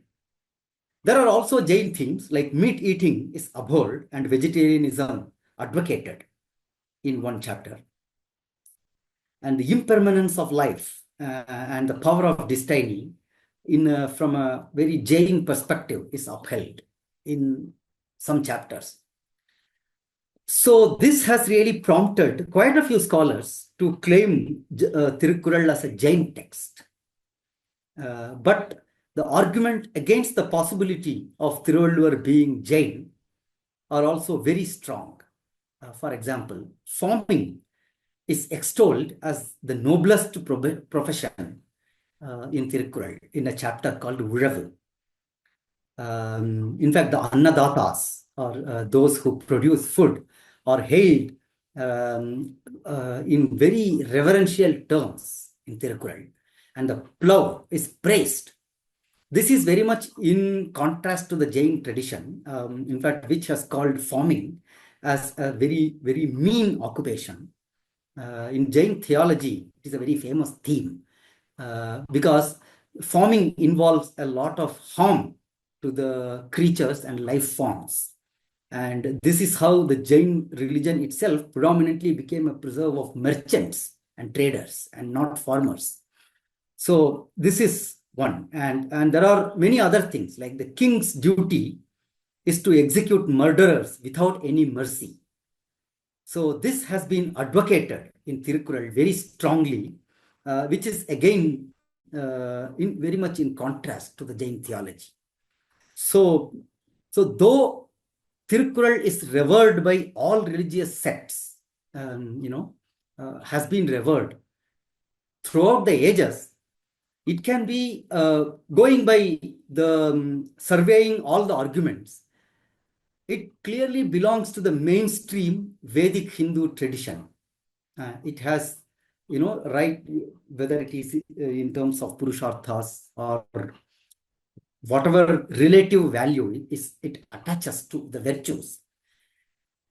There are also Jain themes like meat eating is abhorred and vegetarianism advocated in one chapter. And the impermanence of life and the power of destiny from a very Jain perspective is upheld in some chapters. So this has really prompted quite a few scholars to claim Tirukkural as a Jain text. But the argument against the possibility of Tiruvalluvar being Jain are also very strong. For example, farming is extolled as the noblest profession in Tirukkural in a chapter called Uravu. In fact, the Annadatas, or those who produce food, are hailed in very reverential terms in Tirukkural, and the plough is praised. This is very much in contrast to the Jain tradition, in fact, which has called farming as a very, very mean occupation. In Jain theology, it is a very famous theme because farming involves a lot of harm to the creatures and life forms. And this is how the Jain religion itself predominantly became a preserve of merchants and traders and not farmers. So this is one. And there are many other things, like the king's duty is to execute murderers without any mercy. So this has been advocated in Tirukkural very strongly, which is again very much in contrast to the Jain theology. So though Tirukkural is revered by all religious sects, has been revered throughout the ages, it can be going by the surveying all the arguments. It clearly belongs to the mainstream Vedic Hindu tradition. It has, right, whether it is in terms of Purusharthas or whatever relative value it attaches to the virtues.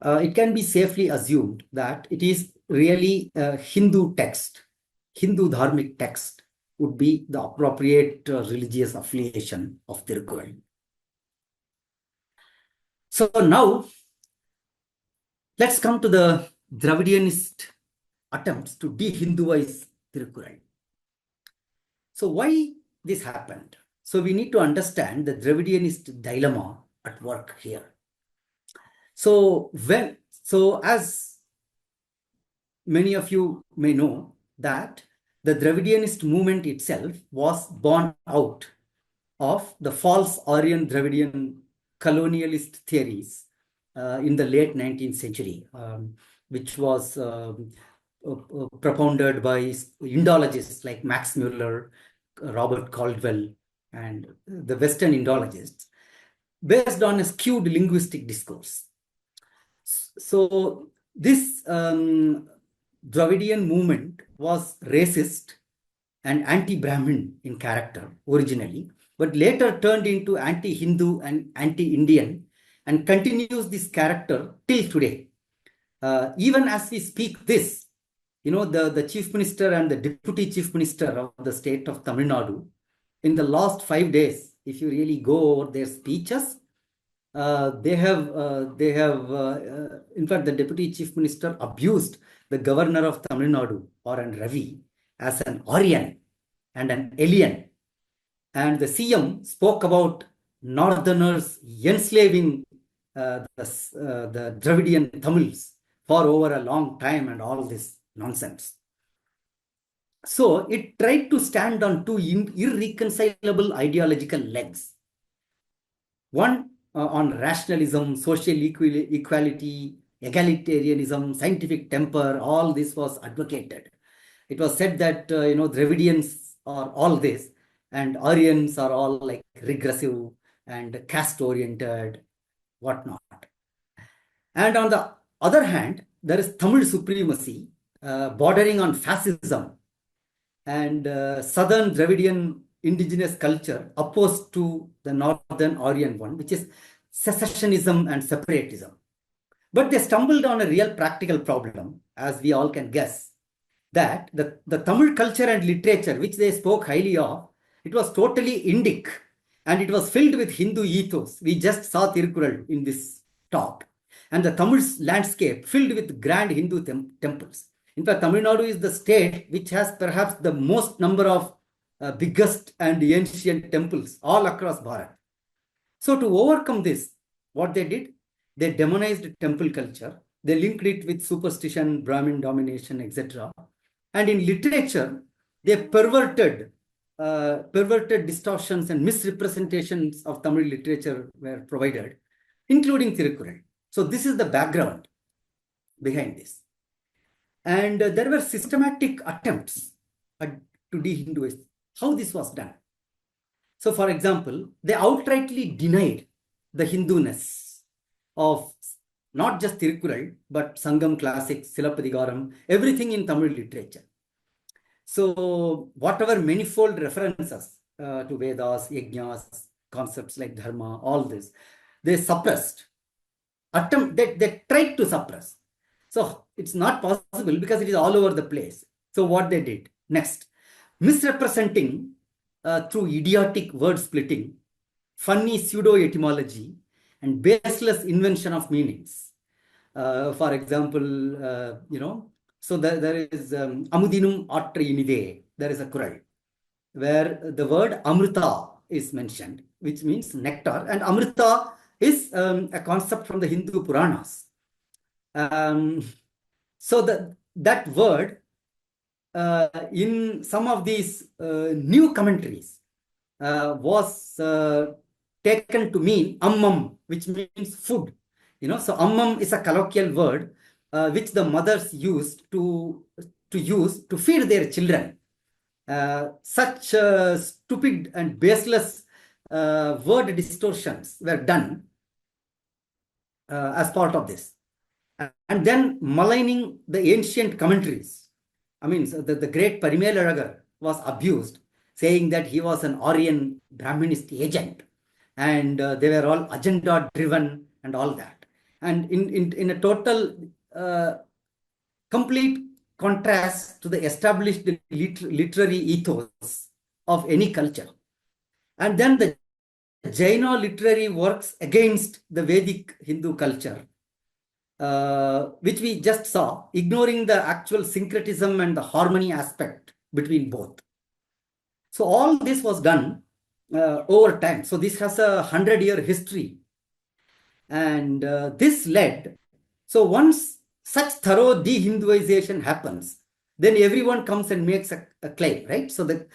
It can be safely assumed that it is really a Hindu text, Hindu dharmic text would be the appropriate religious affiliation of Tirukkural. So now, let's come to the Dravidianist attempts to de-Hinduize Tirukkural. So why this happened? So we need to understand the Dravidianist dilemma at work here. So as many of you may know, that the Dravidianist movement itself was born out of the false Aryan Dravidian colonialist theories in the late 19th century, which was propounded by Indologists like Max Muller, Robert Caldwell, and the Western Indologists, based on a skewed linguistic discourse. So this Dravidian movement was racist and anti-Brahmin in character originally, but later turned into anti-Hindu and anti-Indian, and continues this character till today. Even as we speak this, the chief minister and the deputy chief minister of the state of Tamil Nadu, in the last 5 days, if you really go over their speeches, they have, in fact, the deputy chief minister abused the governor of Tamil Nadu, N. Ravi, as an Aryan and an alien. And the CM spoke about northerners enslaving the Dravidian Tamils for over a long time and all this nonsense. So it tried to stand on two irreconcilable ideological legs. One on rationalism, social equality, egalitarianism, scientific temper, all this was advocated. It was said that, Dravidians are all this, and Aryans are all like regressive and caste-oriented, whatnot. And on the other hand, there is Tamil supremacy, bordering on fascism, and southern Dravidian indigenous culture opposed to the northern Aryan one, which is secessionism and separatism. But they stumbled on a real practical problem, as we all can guess, that the Tamil culture and literature, which they spoke highly of, it was totally Indic, and it was filled with Hindu ethos. We just saw Tirukkural in this talk. And the Tamil landscape filled with grand Hindu temples. In fact, Tamil Nadu is the state which has perhaps the most number of biggest and ancient temples all across Bharat. So to overcome this, what they did, they demonized temple culture. They linked it with superstition, Brahmin domination, etc. And in literature, they perverted distortions and misrepresentations of Tamil literature were provided, including Tirukkural. So this is the background behind this. And there were systematic attempts to de-Hinduize. How this was done? So, for example, they outrightly denied the Hinduness of not just Tirukkural, but Sangam classics, Silappadigaram, everything in Tamil literature. So, whatever manifold references to Vedas, Yajnas, concepts like Dharma, all this, they suppressed. They tried to suppress. So it's not possible because it is all over the place. So what they did next, misrepresenting through idiotic word splitting, funny pseudo etymology, and baseless invention of meanings. For example, so there is Amudinum Atra Inive, there is a Kural where the word Amrita is mentioned, which means nectar, and Amrita is a concept from the Hindu Puranas. So that word in some of these new commentaries was taken to mean ammam, which means food. So ammam is a colloquial word which the mothers used to feed their children. Such stupid and baseless word distortions were done as part of this. And then maligning the ancient commentaries. I mean, so the great Parimelalagar was abused, saying that he was an Aryan Brahminist agent, and they were all agenda-driven and all that. And in a total complete contrast to the established literary ethos of any culture. And then the Jaina literary works against the Vedic Hindu culture, which we just saw, ignoring the actual syncretism and the harmony aspect between both. So all this was done over time. So this has a 100-year history. And this led, so once such thorough de-Hinduization happens, then everyone comes and makes a claim, right? So the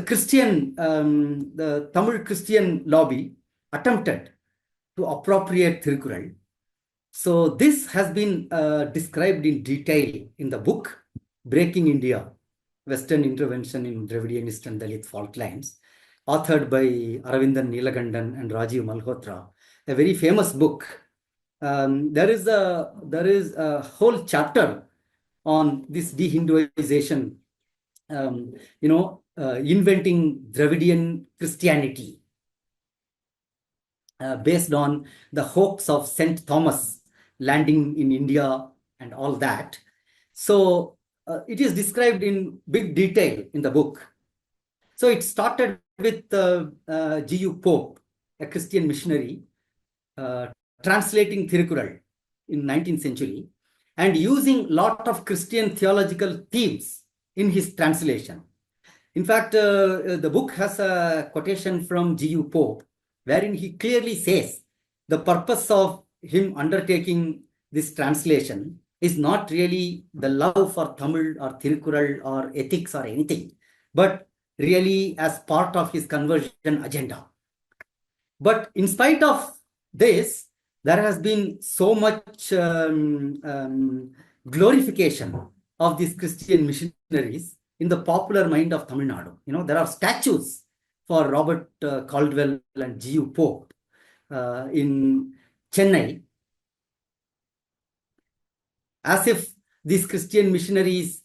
Christian, the Tamil Christian lobby attempted to appropriate Tirukkural. So this has been described in detail in the book, Breaking India, Western Intervention in Dravidianist and Dalit Fault Lines, authored by Aravindan Neelakandan and Rajiv Malhotra, a very famous book. There is a whole chapter on this de-Hinduization, inventing Dravidian Christianity, based on the hoax of St. Thomas landing in India and all that. So it is described in big detail in the book. So it started with G.U. Pope, a Christian missionary, uh, translating Tirukkural in 19th century and using lot of Christian theological themes in his translation. In fact, the book has a quotation from G.U. Pope, wherein he clearly says the purpose of him undertaking this translation is not really the love for Tamil or Tirukkural or ethics or anything, but really as part of his conversion agenda. But in spite of this, there has been so much glorification of these Christian missionaries in the popular mind of Tamil Nadu. You know, there are statues for Robert Caldwell and G.U. Pope in Chennai, as if these Christian missionaries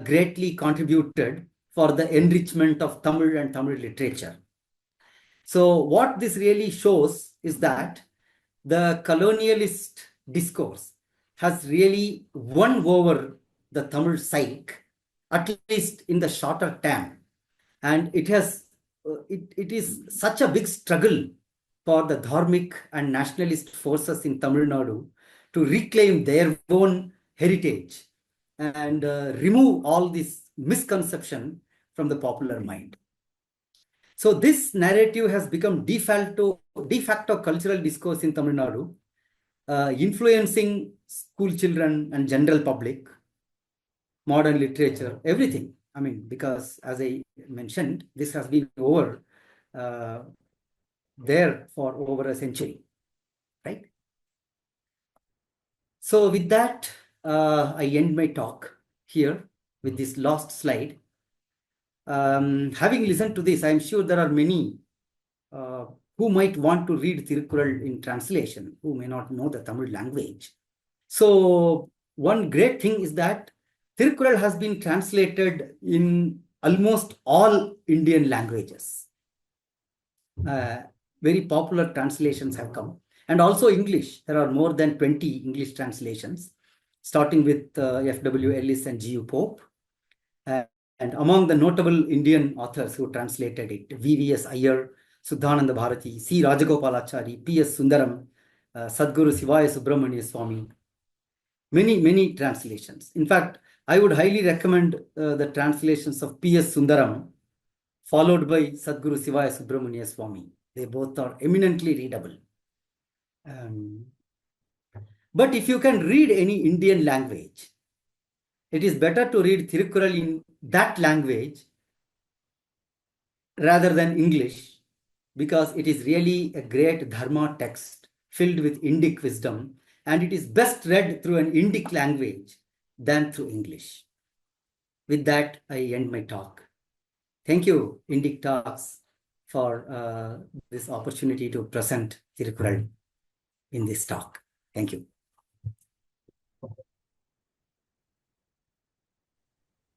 greatly contributed for the enrichment of Tamil and Tamil literature. So what this really shows is that the colonialist discourse has really won over the Tamil psyche, at least in the shorter term. And it has, it is such a big struggle for the Dharmic and nationalist forces in Tamil Nadu to reclaim their own heritage and remove all this misconception from the popular mind. So this narrative has become de facto cultural discourse in Tamil Nadu, influencing school children and general public, modern literature, everything. I mean, because as I mentioned, this has been there for over a century, right? So with that, I end my talk here with this last slide. Having listened to this, I am sure there are many who might want to read Tirukkural in translation, who may not know the Tamil language. So one great thing is that Tirukkural has been translated in almost all Indian languages. Very popular translations have come. And also English. There are more than 20 English translations, starting with F.W. Ellis and G.U. Pope. And among the notable Indian authors who translated it, V.V.S. Iyer, Suddhananda Bharati, C. Rajagopalachari, P.S. Sundaram, Sadguru Sivaya Subramania Swami. Many translations. In fact, I would highly recommend the translations of P.S. Sundaram, followed by Sadguru Sivaya Subramania Swami. They both are eminently readable. But if you can read any Indian language, it is better to read Tirukkural in that language rather than English, because it is really a great Dharma text filled with Indic wisdom, and it is best read through an Indic language than through English. With that, I end my talk. Thank you, Indic Talks, for this opportunity to present Tirukkural in this talk. Thank you.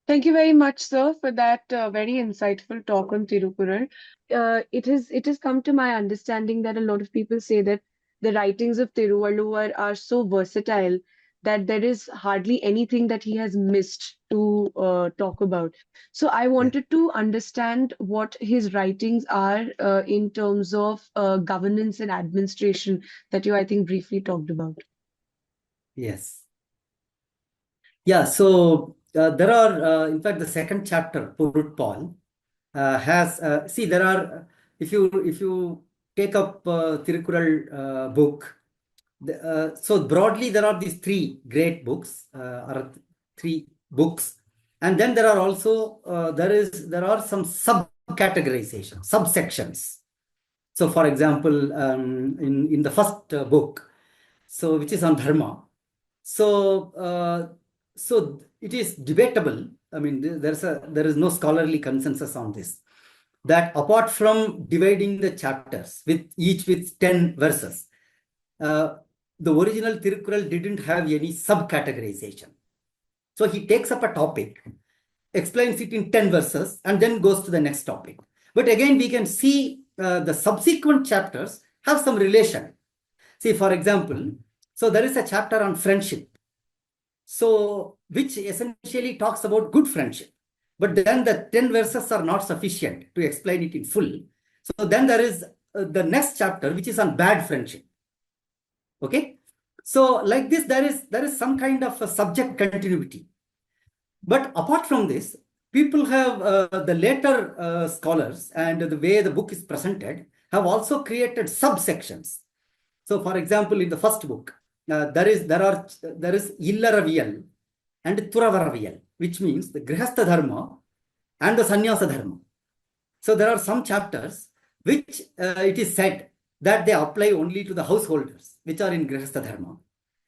Thank you very much, sir, for that very insightful talk on Tirukkural. It has come to my understanding that a lot of people say that the writings of Tiruvalluvar are so versatile that there is hardly anything that he has missed to talk about. So I wanted to understand what his writings are in terms of governance and administration that you, I think, briefly talked about. Yes. Yeah, so there are, in fact, the second chapter, Purut Paul, has, see, there are, if you take up Tirukkural book, so broadly there are these three great books, or three books, and then there are also, there are some sub-categorization, subsections. So for example, in the first book, so which is on Dharma, so so it is debatable. I mean, there is no scholarly consensus on this, that apart from dividing the chapters each with 10 verses, the original Tirukkural didn't have any sub-categorization. So he takes up a topic, explains it in 10 verses, and then goes to the next topic. But again, we can see the subsequent chapters have some relation. See, for example, so there is a chapter on friendship. So, which essentially talks about good friendship. But then the 10 verses are not sufficient to explain it in full. So then there is the next chapter, which is on bad friendship. Okay. So like this, there is some kind of a subject continuity. But apart from this, people have the later scholars and the way the book is presented have also created subsections. So, for example, in the first book, there is Illaravial and Turavaravial, which means the Grihastha Dharma and the Sannyasa Dharma. So, there are some chapters which it is said that they apply only to the householders, which are in Grihastha Dharma,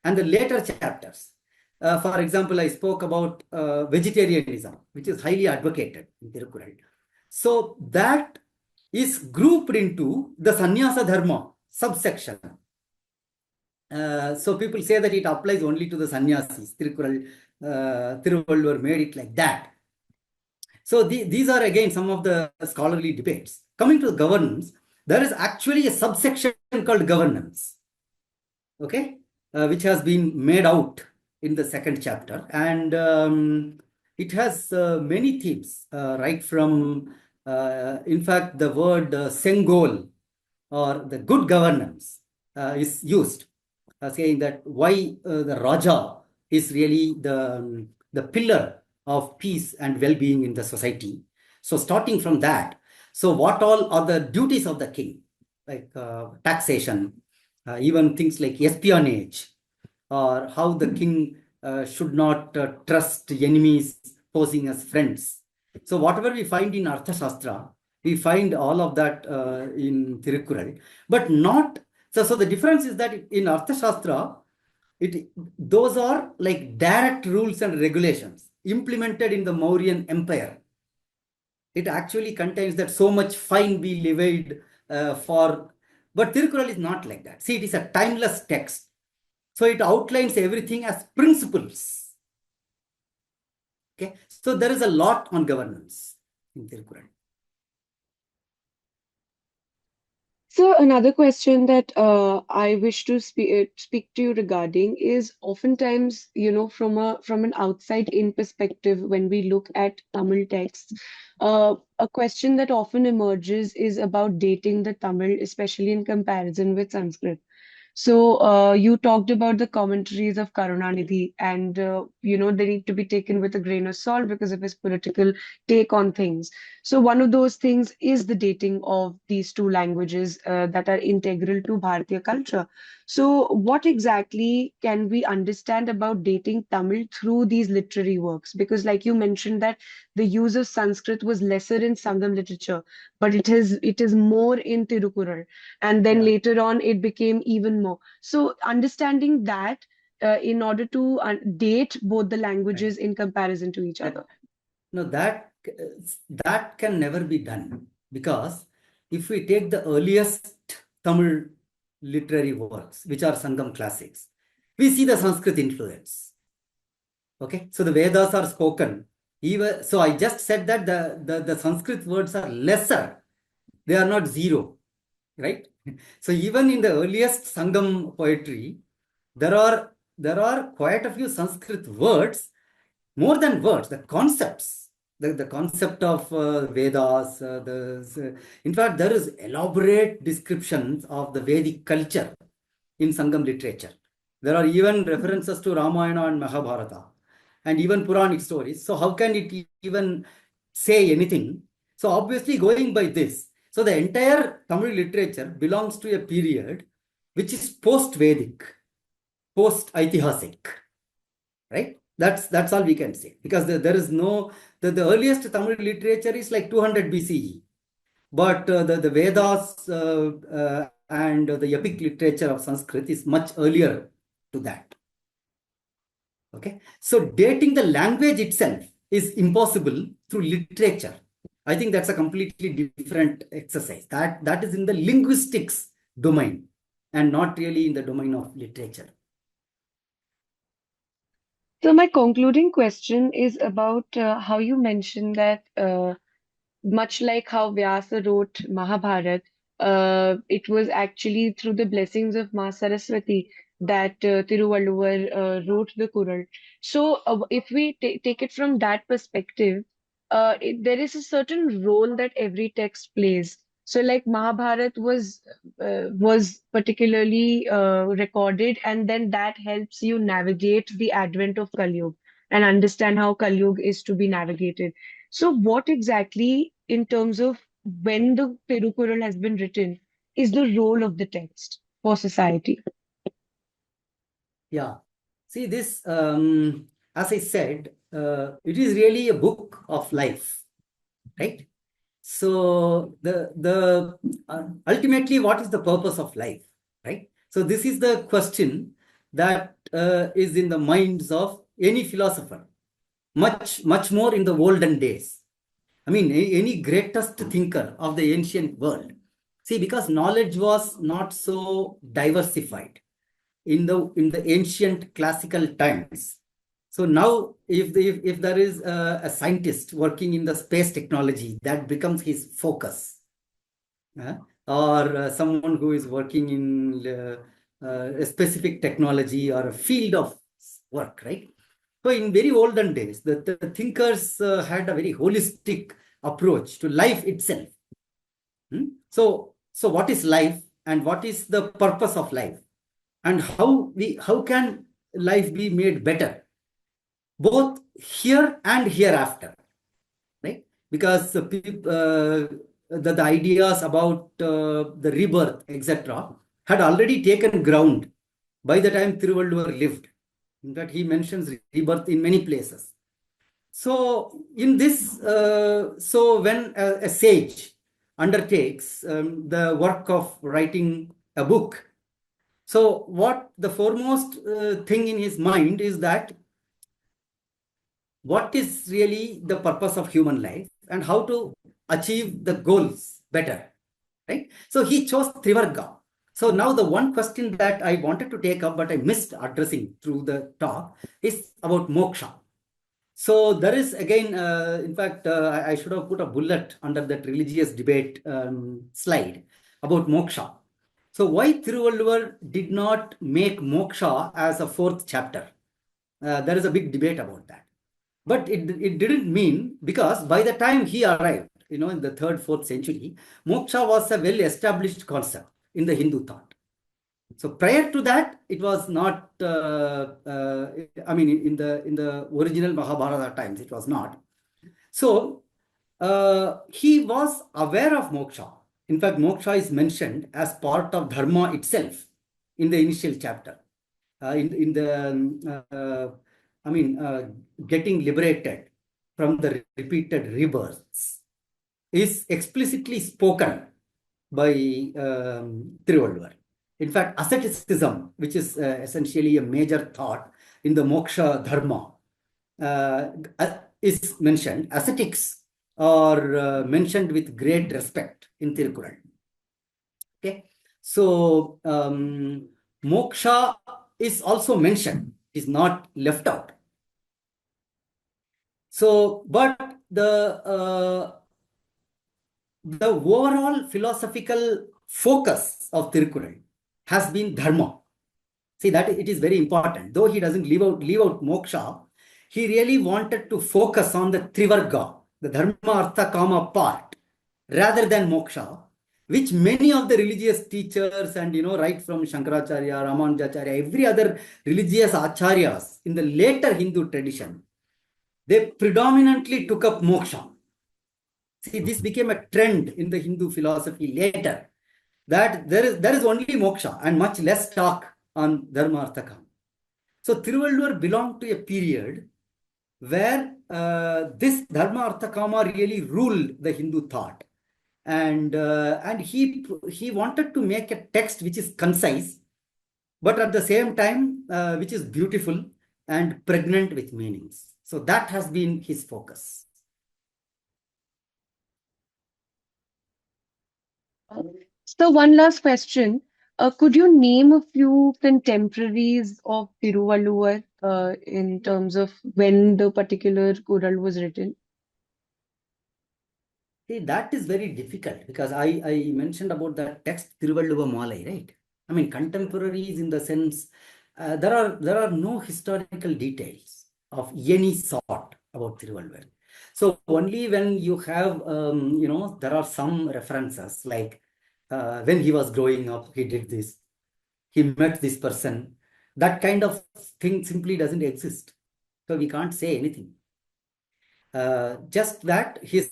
and the later chapters. For example, I spoke about vegetarianism, which is highly advocated in Tirukkural. So, that is grouped into the Sannyasa Dharma subsection. So people say that it applies only to the sannyasis. Tiruvalluvar made it like that. So these are again some of the scholarly debates. Coming to governance, there is actually a subsection called governance, okay, which has been made out in the second chapter, and it has many themes, right from, in fact, the word Sengol or the good governance is used, saying that why the Raja is really the pillar of peace and well-being in the society. So starting from that, so what all are the duties of the king, like taxation, even things like espionage, or how the king should not trust enemies posing as friends. So whatever we find in Arthashastra, we find all of that in Tirukkural, but not. So the difference is that in Arthashastra, those are like direct rules and regulations implemented in the Mauryan Empire. It actually contains that so much fine be levied for, but Tirukkural is not like that. See, it is a timeless text. So it outlines everything as principles. Okay, so there is a lot on governance in Tirukkural. So another question that I wish to speak to you regarding is oftentimes, from an outside in perspective, when we look at Tamil texts, a question that often emerges is about dating the Tamil, especially in comparison with Sanskrit. So you talked about the commentaries of Karunanidhi, and they need to be taken with a grain of salt because of his political take on things. So one of those things is the dating of these two languages that are integral to Bharatiya culture. So what exactly can we understand about dating Tamil through these literary works? Because like you mentioned that the use of Sanskrit was lesser in Sangam literature, but it is more in Tirukkural. And then later on, it became even more. So understanding that in order to date both the languages in comparison to each other. No, that can never be done, because if we take the earliest Tamil literary works, which are Sangam classics, we see the Sanskrit influence. Okay, so the Vedas are spoken. Even so, I just said that the Sanskrit words are lesser; they are not zero, right? So even in the earliest Sangam poetry, there are quite a few Sanskrit words, more than words, the concepts, the concept of Vedas. In fact, there is elaborate descriptions of the Vedic culture in Sangam literature. There are even references to Ramayana and Mahabharata, and even Puranic stories. So how can it even say anything? So obviously going by this, so the entire Tamil literature belongs to a period which is post-Vedic, post-Aitihasic, right? That's all we can say, because there is no, the earliest Tamil literature is like 200 BCE, but the Vedas and the epic literature of Sanskrit is much earlier to that. Okay, so dating the language itself is impossible through literature. I think that's a completely different exercise. That is in the linguistics domain and not really in the domain of literature. So my concluding question is about how you mentioned that much like how Vyasa wrote Mahabharata, It was actually through the blessings of Ma Saraswati that Tiruvalluvar wrote the Kural. So, if we take it from that perspective, there is a certain role that every text plays. So, like Mahabharat was particularly recorded, and then that helps you navigate the advent of Kali Yuga and understand how Kali Yuga is to be navigated. So, what exactly, in terms of when the Tirukkural has been written, is the role of the text for society? Yeah. See, this, as I said, it is really a book of life, right? So ultimately, what is the purpose of life, right? So this is the question that is in the minds of any philosopher, much more in the olden days. I mean, any greatest thinker of the ancient world. See, because knowledge was not so diversified in the ancient classical times. So now, if there is a scientist working in the space technology, that becomes his focus, uh, or someone who is working in a specific technology or a field of work, right? So in very olden days, the thinkers had a very holistic approach to life itself. So what is life, and what is the purpose of life, and how can life be made better, both here and hereafter, right? Because the ideas about the rebirth, etc., had already taken ground by the time Thiruvalluvar lived. In fact, he mentions rebirth in many places. So in this, so when a sage undertakes the work of writing a book, so what the foremost thing in his mind is that what is really the purpose of human life and how to achieve the goals better, right? So he chose Trivarga. So now the one question that I wanted to take up, but I missed addressing through the talk, is about moksha. So there is again, in fact, I should have put a bullet under that religious debate slide about moksha. So why Thiruvalluvar did not make moksha as a fourth chapter? There is a big debate about that. But it didn't mean, because by the time he arrived, in the third, fourth century, moksha was a well-established concept in the Hindu thought. So prior to that, it was not. I mean, in the original Mahabharata times, it was not. So he was aware of moksha. In fact, moksha is mentioned as part of Dharma itself in the initial chapter. In the, I mean, getting liberated from the repeated rebirths is explicitly spoken by Tiruvalluvar. In fact, asceticism, which is essentially a major thought in the moksha dharma, is mentioned. Ascetics are mentioned with great respect in Tirukkural. Okay, so moksha is also mentioned, is not left out. So, but the overall philosophical focus of Tirukkural has been dharma. See, that it is very important. Though he doesn't leave out moksha, he really wanted to focus on the trivarga, the dharma, artha, kama part, rather than moksha, which many of the religious teachers and, right from Shankaracharya, Ramanujacharya, every other religious acharyas in the later Hindu tradition, they predominantly took up moksha. See, this became a trend in the Hindu philosophy later, that there is only moksha and much less talk on dharma, artha, kama. So Thiruvalluvar belonged to a period where this dharma, artha, kama really ruled the Hindu thought, and he wanted to make a text which is concise, but at the same time which is beautiful and pregnant with meanings. So that has been his focus. So, one last question. Could you name a few contemporaries of Tiruvalluvar in terms of when the particular Kural was written? See, that is very difficult because I mentioned about the text Tiruvalluvar Malai, right? I mean, contemporaries in the sense there are no historical details of any sort about Tiruvalluvar. So only when you have there are some references like when he was growing up, he did this, he met this person. That kind of thing simply doesn't exist. So we can't say anything. Just that his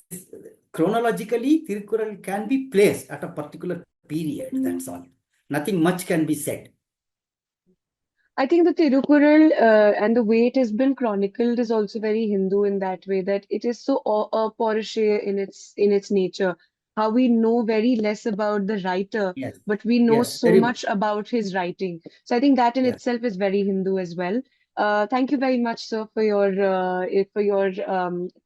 chronologically Tirukkural can be placed at a particular period. That's all. Nothing much can be said. I think the Tirukkural and the way it has been chronicled is also very Hindu in that way that it is so Paurushaya in its nature. How we know very less about the writer, Yes, but we know yes, so very much. much about his writing. So I think that in Yes, itself is very Hindu as well. Thank you very much, sir, for your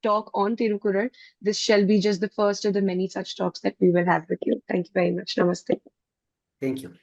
talk on Tirukkural. This shall be just the first of the many such talks that we will have with you. Thank you very much. Namaste. thank you.